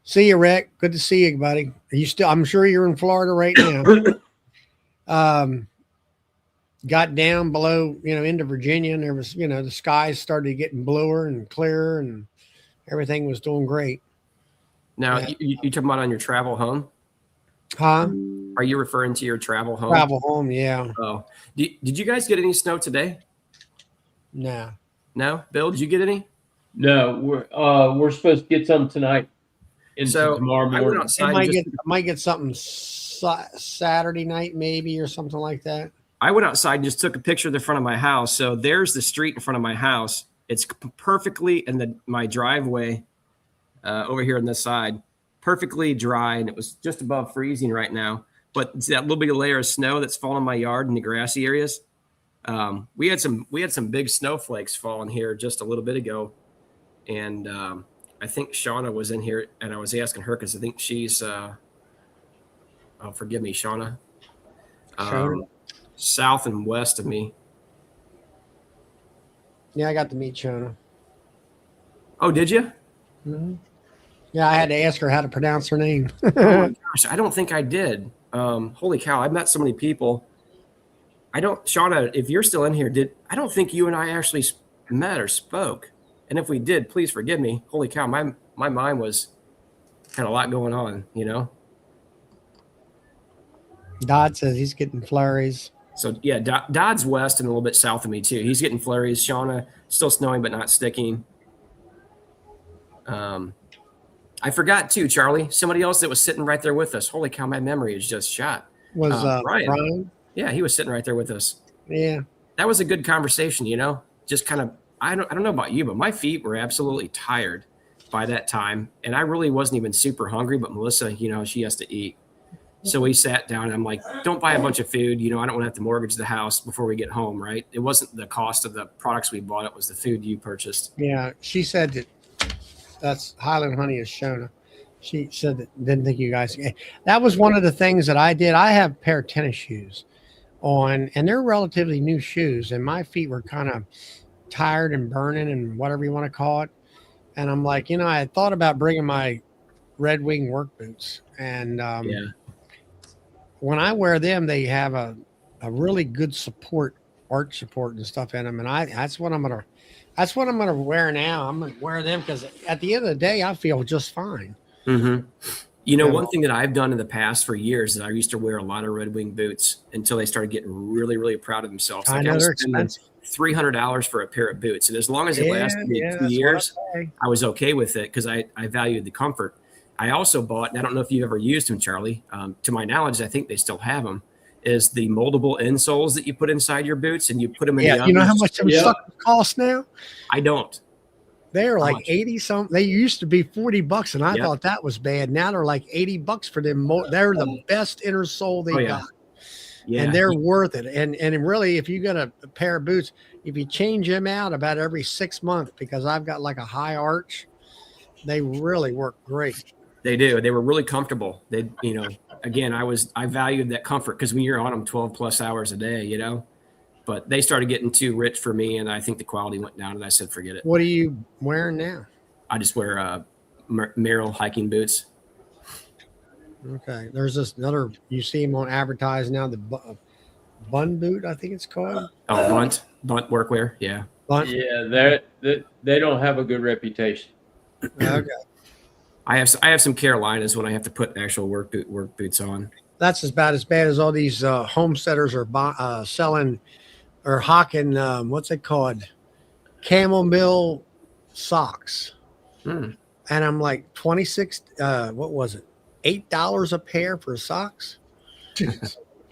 see you, Rick. Good to see you, buddy. I'm sure you're in Florida right now. Got down below, into Virginia, and there was, the skies started getting bluer and clearer and everything was doing great. Now, you talking about on your travel home? Huh? Are you referring to your travel home? Travel home, yeah. Oh, did you guys get any snow today? No. No? Bill, did you get any? No, we're supposed to get some tonight. So tomorrow morning. I might get something Saturday night maybe or something like that. I went outside and just took a picture of the front of my house. So there's the street in front of my house. It's perfectly in my driveway over here on this side, perfectly dry, and it was just above freezing right now. But it's that little bit of layer of snow that's fallen in my yard in the grassy areas. We had some big snowflakes falling here just a little bit ago, and I think Shauna was in here, and I was asking her because I think she's forgive me, Shauna. South and west of me. Yeah, I got to meet Shona. Oh, did you? Mm-hmm. Yeah, I had to ask her how to pronounce her name. Oh my gosh, I don't think I did. Holy cow, I've met so many people. Shauna, if you're still in here, I don't think you and I actually met or spoke. And if we did, please forgive me. Holy cow, my mind was had a lot going on, Dodd says he's getting flurries. So yeah, Dodd's west and a little bit south of me too. He's getting flurries. Shauna, still snowing but not sticking. I forgot too, Charlie. Somebody else that was sitting right there with us. Holy cow, my memory is just shot. Was Brian? Yeah, he was sitting right there with us. Yeah, that was a good conversation. Just kind of. I don't know about you, but my feet were absolutely tired by that time, and I really wasn't even super hungry. But Melissa, she has to eat. So we sat down and I'm like, don't buy a bunch of food. I don't want to have to mortgage the house before we get home, right? It wasn't the cost of the products we bought. It was the food you purchased. Yeah. She said that's Highland Honey is Shona. She said that didn't think you guys. That was one of the things that I did. I have a pair of tennis shoes on, and they're relatively new shoes, and my feet were kind of tired and burning and whatever you want to call it. And I'm like, I had thought about bringing my Red Wing work boots, and when I wear them, they have a really good arch support and stuff in them. And that's what I'm gonna wear now. I'm gonna wear them because at the end of the day, I feel just fine. Mm-hmm. One thing that I've done in the past for years is I used to wear a lot of Red Wing boots until they started getting really, really proud of themselves. I know they're expensive. $300 for a pair of boots. And as long as it lasted me 2 that's years, what I say. I was okay with it because I valued the comfort. I also bought, and I don't know if you've ever used them, Charlie. To my knowledge, I think they still have them. Is the moldable insoles that you put inside your boots and you put them in the Yeah, oven. you know how much them Yeah. suckers cost now? I don't. They're like much? 80 something. They used to be $40, and I Yep. thought that was bad. Now they're like $80 for them. They're the best inner sole they Oh, yeah. got, Yeah. and they're worth it. And really, if you got a pair of boots, if you change them out about every 6 months, because I've got like a high arch, they really work great. They do. They were really comfortable. They, again, I valued that comfort because when you're on them 12 plus hours a day, but they started getting too rich for me. And I think the quality went down and I said, forget it. What are you wearing now? I just wear Merrell hiking boots. Okay, there's this another. You see them on advertised now. The bun boot, I think it's called. Oh, bunt workwear. Yeah. Bun. Yeah, they don't have a good reputation. Okay. I have some Carolinas when I have to put actual work boots on. That's about as bad as all these homesteaders are selling or hawking. What's it called? Camel mill socks. Hmm. And I'm like 26. What was it? $8 a pair for socks.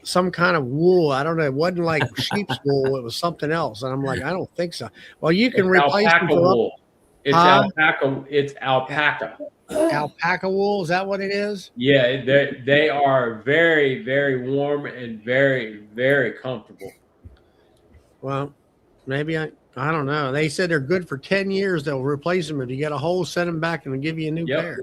Some kind of wool. I don't know. It wasn't like sheep's wool. It was something else. And I'm like, I don't think so. Well, you can It's replace them alpaca for wool. It's Huh? alpaca. It's alpaca. alpaca wool. Is that what it is? Yeah, they are very, very warm and very, very comfortable. Well, maybe I don't know. They said they're good for 10 years. They'll replace them. If you get a hole, send them back and they'll give you a new Yep. pair.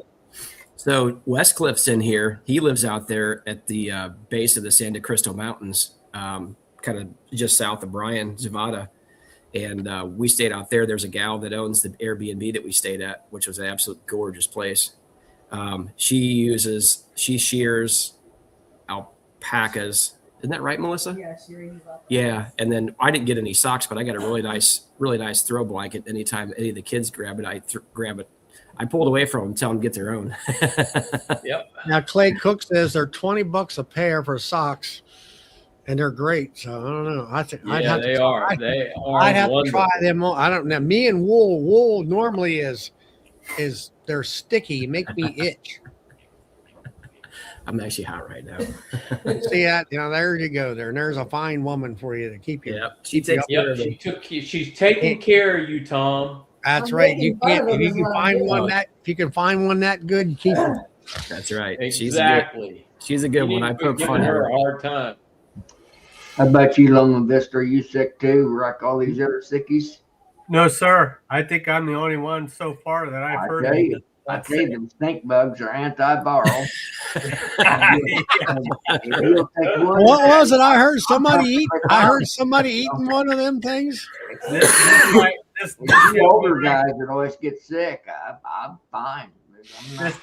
So Westcliff's in here. He lives out there at the base of the San Cristo Mountains, kind of just south of Bryan, Nevada. And we stayed out there. There's a gal that owns the Airbnb that we stayed at, which was an absolute gorgeous place. She shears alpacas. Isn't that right, Melissa? Yeah, shearing is up. Yeah. And then I didn't get any socks, but I got a really nice throw blanket. Anytime any of the kids grab it, I grab it. I pulled away from them, tell them to get their own. Yep. Now, Clay Cook says they're $20 a pair for socks, and they're great. So I don't know. I think I'd Yeah, have they to are. try. They are. I'd have to wonderful. try them all. I don't know. Me and wool normally is they're sticky, make me itch. I'm actually hot right now. See that? There you go. And there's a fine woman for you to keep you. Yeah. She takes care Yep. of them. She's taking care of you, Tom. That's I'm right. You making fun can't of if them you is can what I'm find doing. one that good, you keep her. That's right. Exactly. She's a good You one. need I to poke give fun at her her. a hard time. How about you, Loma Vista? Are you sick too, like all these other sickies? No, sir. I think I'm the only one so far that I've I heard. tell you, That's I tell you, them stink bugs are antiviral. It'll take one- What was it? I heard somebody eating one of them things. this The older guys that always get sick. I'm fine. I'm not-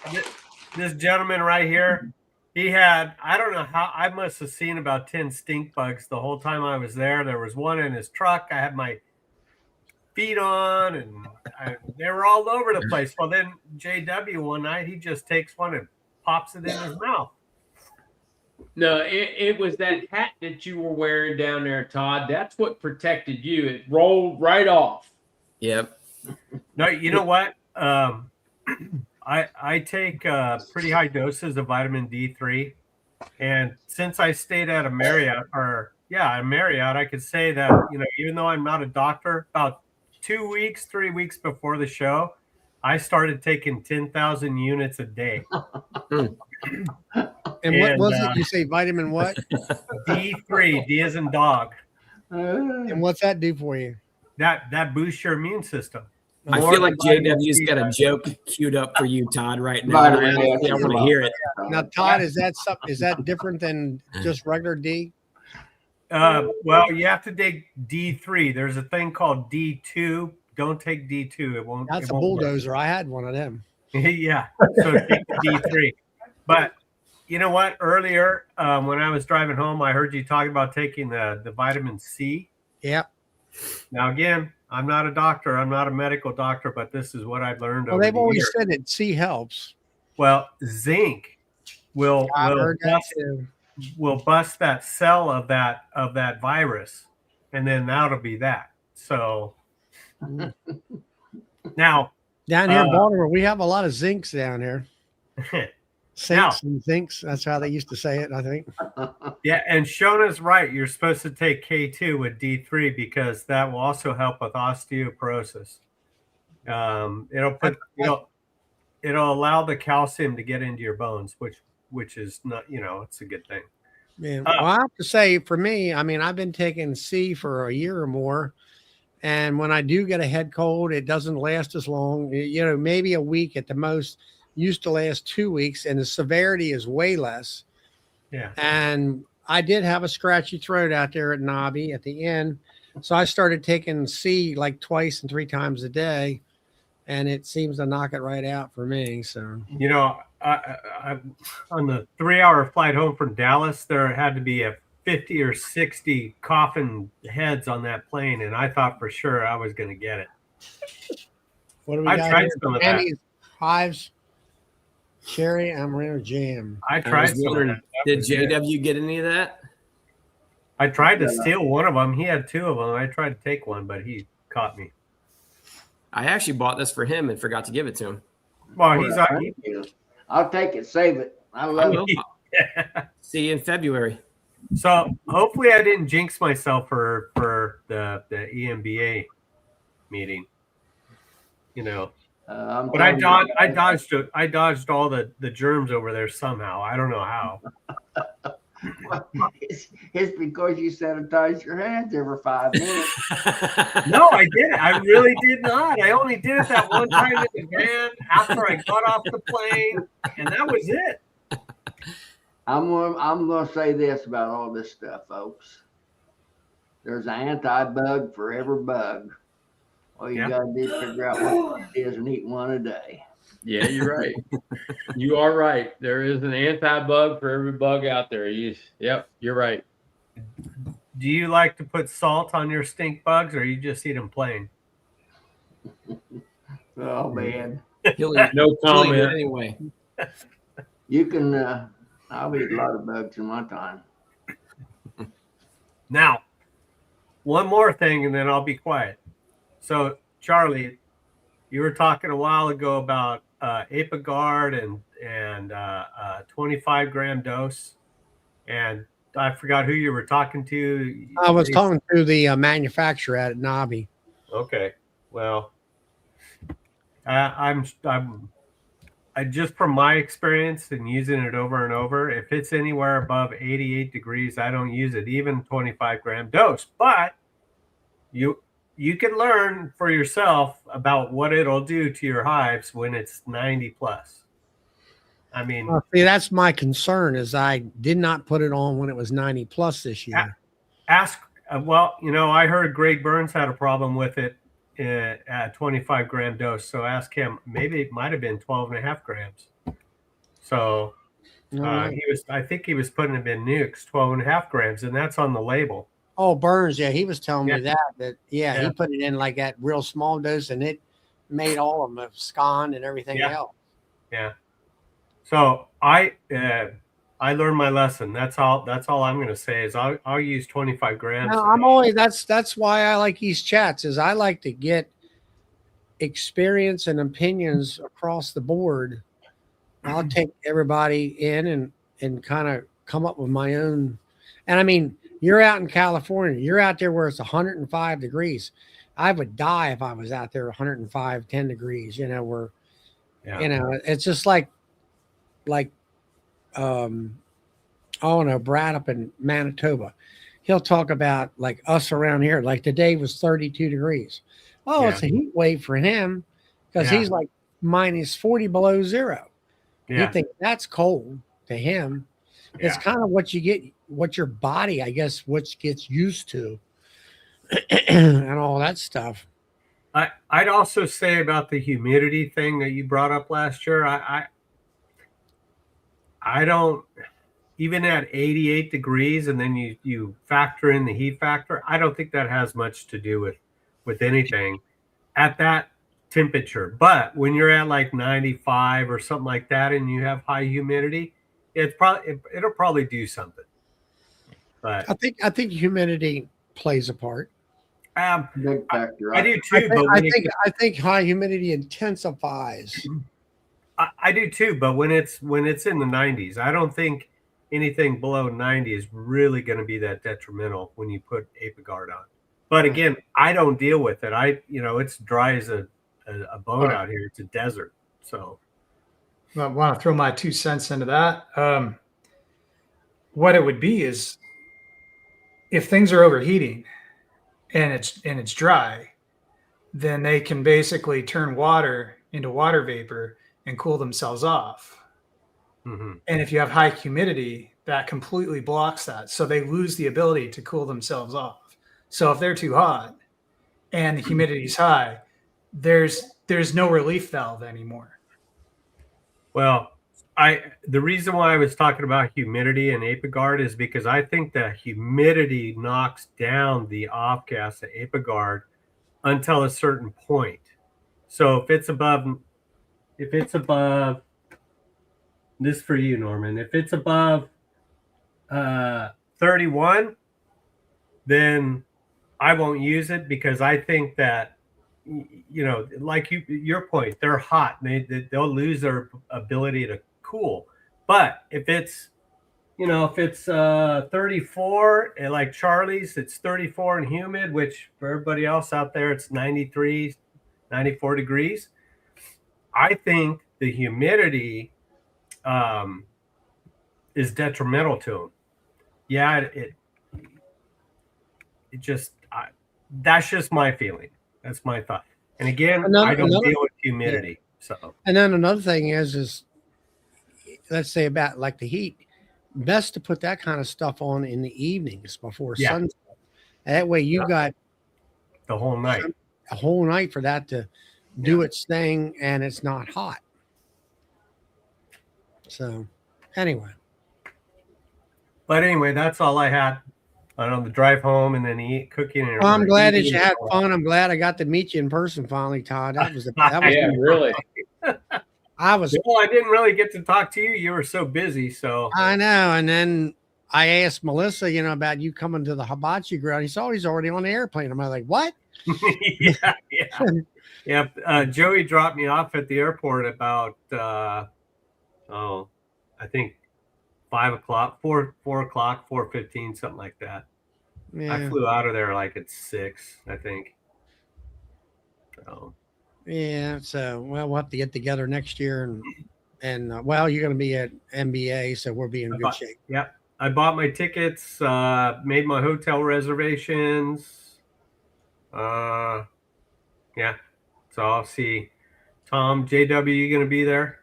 this gentleman right here, he had, I don't know how, I must have seen about 10 stink bugs the whole time I was there. There was one in his truck. I had my feet on and they were all over the place. Well, then JW one night, he just takes one and pops it in his mouth. No, it was that hat that you were wearing down there, Todd. That's what protected you. It rolled right off. Yep. No, you know what? I take pretty high doses of vitamin D3, and since I stayed at a Marriott, I could say that even though I'm not a doctor, about 3 weeks before the show, I started taking 10,000 units a day. And what was it? You say vitamin what? D3, D as in dog. And what's that do for you? That boosts your immune system. I More feel like than vitamin JW's C got a does. joke queued up for you, Todd, right now. I want to hear it. Now, Todd, is that different than just regular D? Well, you have to take D3. There's a thing called D2. Don't take D2. It won't. That's it a won't work. bulldozer. I had one of them. Yeah. So take D3. But you know what? Earlier, when I was driving home, I heard you talk about taking the vitamin C. Yep. Now, again, I'm not a doctor. I'm not a medical doctor, but this is what I've learned Well, over they've the always years. said that C helps. Well, zinc will I've will heard that bust, too. will bust that cell of that virus, and then that'll be that. So now Down here in Baltimore, we have a lot of zincs down here. Now- Sinks and zincs. That's how they used to say it, I think. yeah, and Shona's right. You're supposed to take K2 with D3 because that will also help with osteoporosis. It'll allow the calcium to get into your bones, which is not, it's a good thing. Yeah. Well, I have to say, for me, I mean, I've been taking C for a year or more. And when I do get a head cold, it doesn't last as long, maybe a week at the most. Used to last 2 weeks, and the severity is way less. Yeah. And I did have a scratchy throat out there at Nobby at the end. So I started taking C like twice and 3 times a day, and it seems to knock it right out for me. So, I on the 3-hour flight home from Dallas, there had to be a 50 or 60 coffin heads on that plane, and I thought for sure I was going to get it. what do we I got tried here? some of that. Annie's Hives, cherry amaretto jam. I I tried was some of wondering, that. That did was good. JW get any of that? I tried to steal one of them. He had 2 of them. I tried to take one, but he caught me. I actually bought this for him and forgot to give it to him. Well, Thank you. I'll take it, save it. I I love will. it. See you in February. So hopefully I didn't jinx myself for the EMBA meeting. I'm But I telling you, dodged all the germs over there somehow. I don't know how. it's because you sanitize your hands every 5 minutes. No, I didn't. I really did not. I only did it that one time in the van after I got off the plane, and that was it. I'm gonna say this about all this stuff, folks. There's an anti-bug for every bug. All you Yeah. gotta do is figure out what it is and eat one a day. Yeah, you're right. You are right. There is an anti-bug for every bug out there. Yep, you're right. Do you like to put salt on your stink bugs, or you just eat them plain? Oh man, He'll eat, No he'll eat it comment. anyway. you can. I've eaten a lot of bugs in my time. Now, one more thing, and then I'll be quiet. So, Charlie, you were talking a while ago about Apagard and 25-gram dose, and I forgot who you were talking to. I was talking to the manufacturer at Nobby. Okay, well, I just from my experience and using it over and over, if it's anywhere above 88 degrees, I don't use it, even 25-gram dose. But you can learn for yourself about what it'll do to your hives when it's 90 plus. I mean, See, that's my concern is I did not put it on when it was 90 plus this year. ask, I heard Greg Burns had a problem with it at 25-gram dose. So ask him, maybe it might've been 12.5 grams. So I think he was putting it in nukes, 12.5 grams, and that's on the label. Oh, Burns. Yeah. He was telling me that he Yeah. put it in like that real small dose and it made all of them scon and everything Yeah. else. Yeah. So I learned my lesson. That's all I'm going to say is I'll use 25 grams. No, I'm always that's why I like these chats is I like to get experience and opinions across the board. I'll take everybody in and kind of come up with my own. And I mean, you're out in California, you're out there where it's 105 degrees. I would die if I was out there 105, 10 degrees, where it's just like I don't know, Brad up in Manitoba. He'll talk about like us around here. Like today was 32 degrees. Oh, it's a heat wave for him because he's like minus 40 below zero. Yeah. You think that's cold to him. It's kind of what you get, what your body, I guess, what gets used to and all that stuff. I'd also say about the humidity thing that you brought up last year. I don't, even at 88 degrees and then you factor in the heat factor, I don't think that has much to do with anything at that temperature. But when you're at like 95 or something like that and you have high humidity, it'll probably do something. But I think humidity plays a part. Big factor. I do too, but I think high humidity intensifies. I do too, but when it's in the 90s, I don't think anything below 90 is really going to be that detrimental when you put Apiguard on. But again, I don't deal with it. It's dry as a bone out here. It's a desert, so. I want to throw my 2 cents into that. What it would be is if things are overheating and it's dry, then they can basically turn water into water vapor and cool themselves off. Mm-hmm. And if you have high humidity, that completely blocks that. So they lose the ability to cool themselves off. So if they're too hot and the humidity is high, there's no relief valve anymore. Well, the reason why I was talking about humidity and Apiguard is because I think that humidity knocks down the off gas of Apiguard until a certain point. So if it's above, this for you, Norman, if it's above 31, then I won't use it because I think that, like your point, they're hot. They'll lose their ability to cool. But if it's 34, and like Charlie's, it's 34 and humid, which for everybody else out there, it's 93, 94 degrees. I think the humidity is detrimental to them. Yeah, that's just my feeling. That's my thought. And again, I don't deal with humidity. So, and then another thing is let's say about like the heat, best to put that kind of stuff on in the evenings before sunset. That way you got the whole night, a whole night for that to do its thing, and it's not hot. So, anyway. But anyway, that's all I had on the drive home, and then cooking. And I'm glad that you had fun. I'm glad I got to meet you in person finally, Todd. That was really. I didn't really get to talk to you. You were so busy. So I know. And then I asked Melissa, about you coming to the hibachi grill. He said, he's already on the airplane. I'm like, what? Yeah. Joey dropped me off at the airport about I think 5 o'clock, 4 o'clock, 4:15, something like that. Yeah. I flew out of there like at 6, I think. So. Yeah. So, we'll have to get together next year, and you're going to be at NBA, so we'll be in good shape. Yep. I bought my tickets, made my hotel reservations. Yeah. So I'll see. Tom, JW, you going to be there?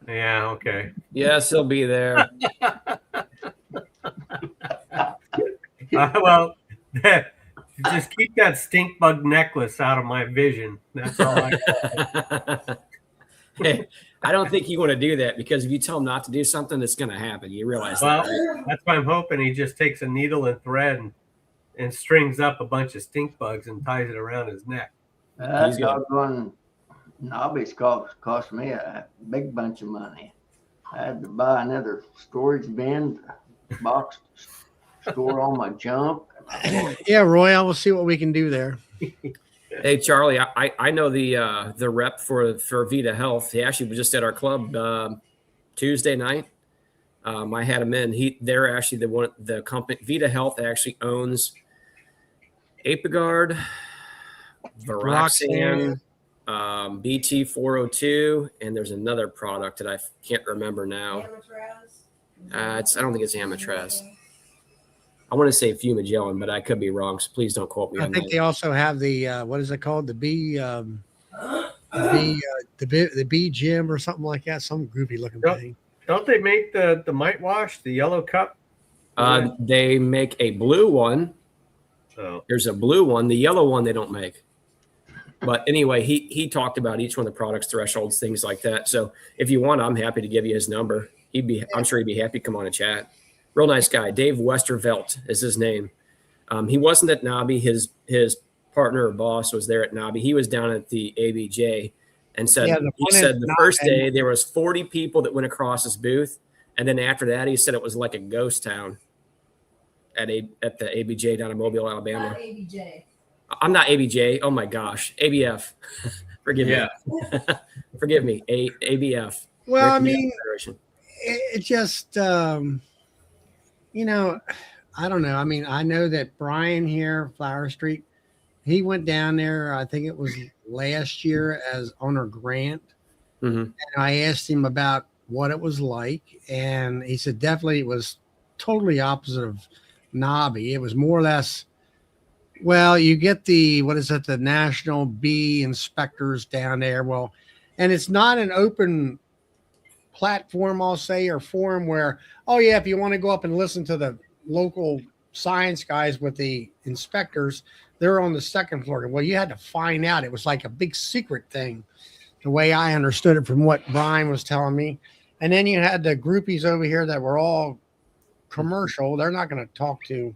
Yeah, okay. Yes, he'll be there. Well, just keep that stink bug necklace out of my vision. That's all I got. Hey, I don't think you want to do that, because if you tell him not to do something, it's going to happen. You realize that, right? That's why I'm hoping he just takes a needle and thread and strings up a bunch of stink bugs and ties it around his neck. That doggone Nobby's cost me a big bunch of money. I had to buy another storage bin, box, store all my junk. Yeah, Roy, I will see what we can do there. Hey, Charlie, I know the rep for Vita Health. He actually was just at our club Tuesday night. I had him in. They're actually the company. Vita Health actually owns Apiguard, Viroxan, BT 402, and there's another product that I can't remember now. I don't think it's Amatraz. I want to say Fumagellin, but I could be wrong, so please don't quote me on that. I think they also have the what is it called? The bee gym or something like that. Some groovy looking thing. Don't they make the mite wash, the yellow cup? They make a blue one. Oh. There's a blue one. The yellow one they don't make. But anyway, he talked about each one of the products, thresholds, things like that. So if you want, I'm happy to give you his number. I'm sure he'd be happy to come on and chat. Real nice guy. Dave Westervelt is his name. He wasn't at Nobby. His partner or boss was there at Nobby. He was down at the ABJ and said the first day there was 40 people that went across his booth. And then after that, he said it was like a ghost town. at the ABJ down in Mobile, Alabama. Not ABJ. I'm not ABJ. Oh my gosh, ABF. Forgive Yeah. me. Forgive me. ABF. Well, I American mean, Federation. it just, you know, I don't know. I mean, I know that Brian here, Flower Street, he went down there, I think it was last year as on a grant. Mhm. And I asked him about what it was like. And he said definitely it was totally opposite of Nobby. It was more or less, well, you get the, what is it, the national bee inspectors down there. Well, and it's not an open platform, I'll say, or forum where, oh yeah, if you want to go up and listen to the local science guys with the inspectors, they're on the second floor. Well, you had to find out. It was like a big secret thing, the way I understood it from what Brian was telling me. And then you had the groupies over here that were all commercial. They're not going to talk to,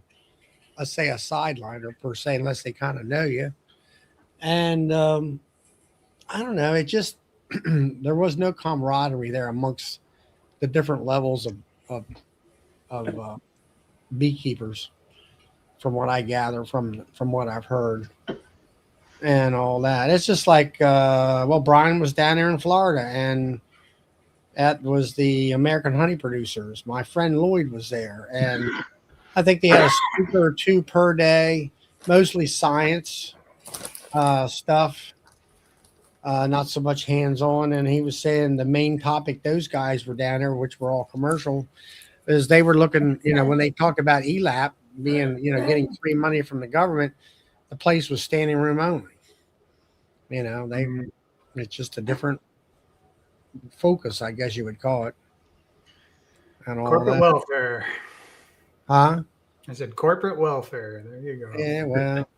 let's say, a sideliner per se, unless they kind of know you. And I don't know. It just, there was no camaraderie there amongst the different levels of beekeepers, from what I gather from what I've heard and all that. It's just like, well, Brian was down there in Florida, and that was the American honey producers. My friend Lloyd was there, and I think they had a speaker or two per day, mostly science stuff. Not so much hands-on. And he was saying the main topic those guys were down there, which were all commercial, is they were looking, you know, when they talked about ELAP being, you know, getting free money from the government, the place was standing room only. You know, it's just a different focus, I guess you would call it. And all Corporate that. welfare. Huh? I said corporate welfare. There you go. Yeah, well,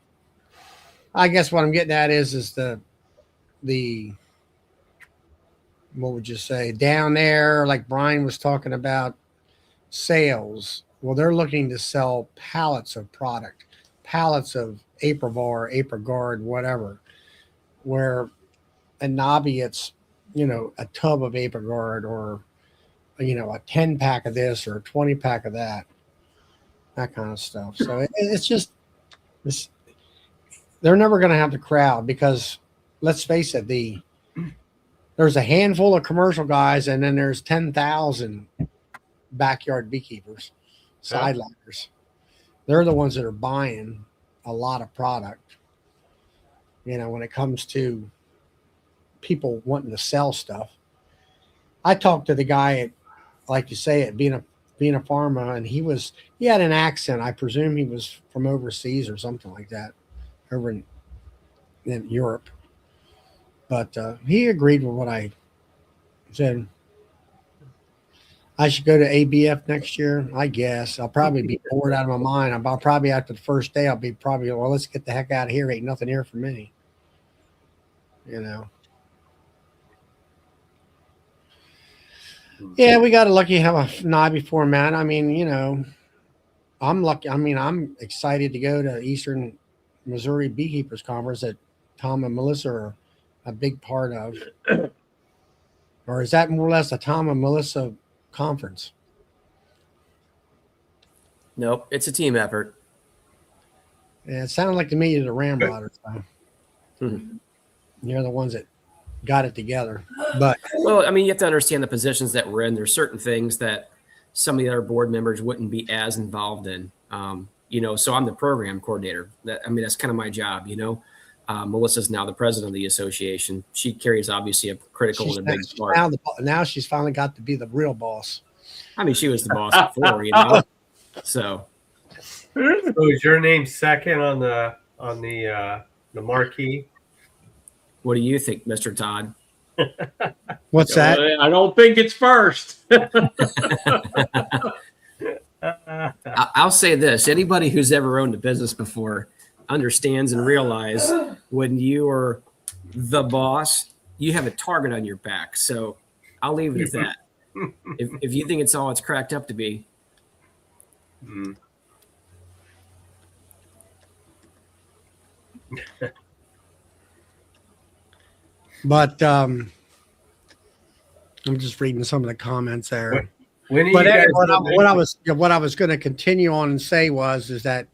I guess what I'm getting at is the what would you say, down there, like Brian was talking about sales. Well, they're looking to sell pallets of product, pallets of Aprivar, Aprigard, whatever. Where in Nobby, it's, you know, a tub of Aprigard, or, you know, a 10 pack of this or a 20 pack of that kind of stuff. So it's just this. They're never going to have the crowd, because let's face it, there's a handful of commercial guys, and then there's 10,000 backyard beekeepers, sideliners. They're the ones that are buying a lot of product. You know, when it comes to people wanting to sell stuff. I talked to the guy at, like you say, at being a farmer, and he had an accent. I presume he was from overseas or something like that, over in Europe. But he agreed with what I said. I should go to ABF next year, I guess. I'll probably be bored out of my mind. I'll probably, after the first day, I'll be probably, well, let's get the heck out of here. Ain't nothing here for me. You know. Yeah, we got lucky to have a Nobby format. I mean, you know, I'm lucky. I mean, I'm excited to go to Eastern Missouri Beekeepers Conference that Tom and Melissa are a big part of. Or is that more or less a Tom and Melissa conference? Nope, it's a team effort. Yeah, it sounded like to me you're the Ramrodders. You're the ones that got it together. But well, I mean, you have to understand the positions that we're in. There's certain things that some of the other board members wouldn't be as involved in. You know, so I'm the program coordinator. That's kind of my job. You know, Melissa's now the president of the association. She carries obviously a critical and a big part. Now she's finally got to be the real boss. I mean, she was the boss before, you know. So is your name second on the marquee? what do you think, Mr. Todd? What's that? I don't think it's first. I'll say this. Anybody who's ever owned a business before understands and realize when you are the boss, you have a target on your back. So I'll leave it at that. If you think it's all it's cracked up to be. But I'm just reading some of the comments there. When are you But guys what I was going to continue on and say is that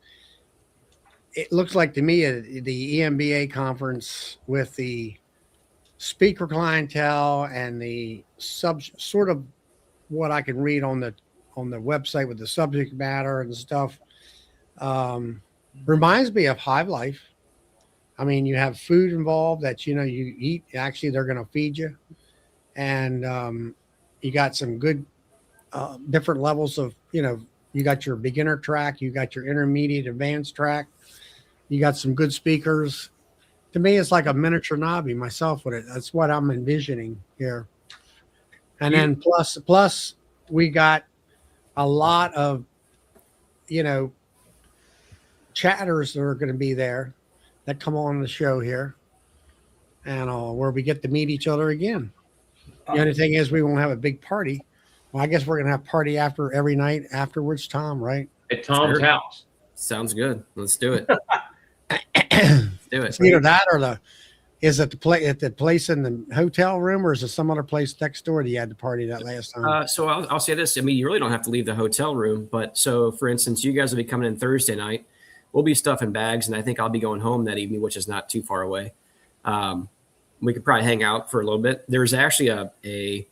it looks like to me the EMBA conference with the speaker clientele and the sort of what I can read on the website with the subject matter and stuff reminds me of Hive Life. I mean, you have food involved that you eat. Actually, they're going to feed you, and you got some good different levels of you got your beginner track, you got your intermediate, advanced track, you got some good speakers. To me, it's like a miniature Nabi myself with it. That's what I'm envisioning here. And then plus we got a lot of chatters that are going to be there that come on the show here, and where we get to meet each other again. The only thing is we won't have a big party. Well, I guess we're going to have party after every night afterwards, Tom, right? At Tom's house. Sounds good. Let's do it. Let's do it. It's either that or is it the place in the hotel room, or is it some other place next door that you had the party that last time? So I'll say this. I mean, you really don't have to leave the hotel room, but so for instance, you guys will be coming in Thursday night. We'll be stuffing bags, and I think I'll be going home that evening, which is not too far away. We could probably hang out for a little bit. There's actually a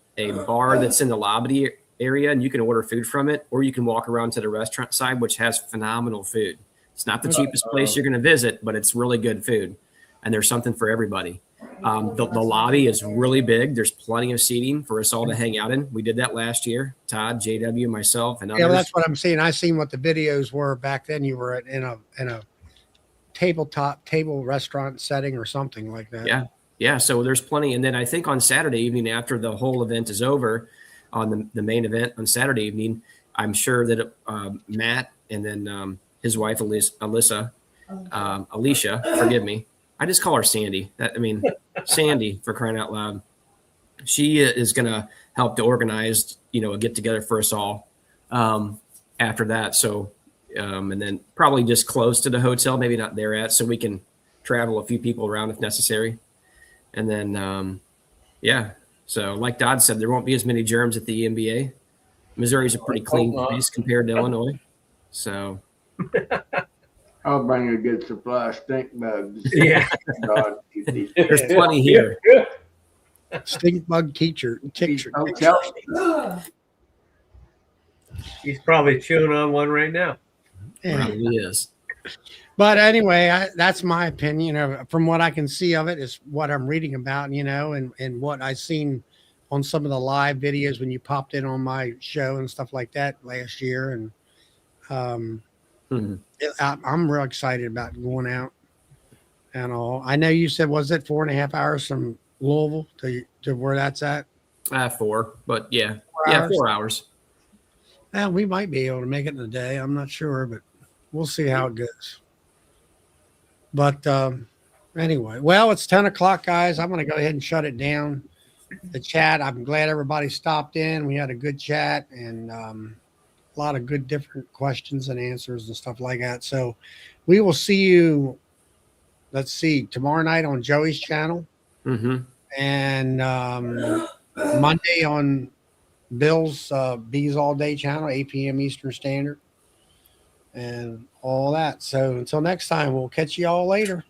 bar that's in the lobby area, and you can order food from it, or you can walk around to the restaurant side, which has phenomenal food. It's not the cheapest place you're going to visit, but it's really good food, and there's something for everybody. The lobby is really big. There's plenty of seating for us all to hang out in. We did that last year. Todd, JW, myself, and others. Yeah, that's what I'm seeing. I seen what the videos were back then. You were in a table restaurant setting or something like that. Yeah. So there's plenty. And then I think on Saturday evening, after the whole event is over, on the main event on Saturday evening, I'm sure that Matt and then his wife Alicia, forgive me. I just call her Sandy. Sandy, for crying out loud. She is going to help to organize, a get together for us all after that. So, and then probably just close to the hotel, maybe not there at, so we can travel a few people around if necessary. And then, so like Dodd said, there won't be as many germs at the EMBA. Missouri's a pretty clean place compared to Illinois. So I'll bring a good supply of stink bugs. Yeah. there's plenty here. Stink bug teacher. He's probably chewing on one right now. Yeah. Probably is. But anyway, that's my opinion. From what I can see of it, is what I'm reading about, and what I've seen on some of the live videos when you popped in on my show and stuff like that last year. And I'm real excited about going out and all. I know you said, was it 4.5 hours from Louisville to where that's at? 4, but 4 hours. Well, we might be able to make it in a day. I'm not sure, but we'll see how it goes. But anyway, well, it's 10 o'clock, guys. I'm going to go ahead and shut it down. The chat, I'm glad everybody stopped in. We had a good chat and a lot of good different questions and answers and stuff like that. So we will see you, tomorrow night on Joey's channel. Mm-hmm. And Monday on Bill's Bees All Day channel, 8 p.m. Eastern Standard. And all that. So until next time, we'll catch you all later.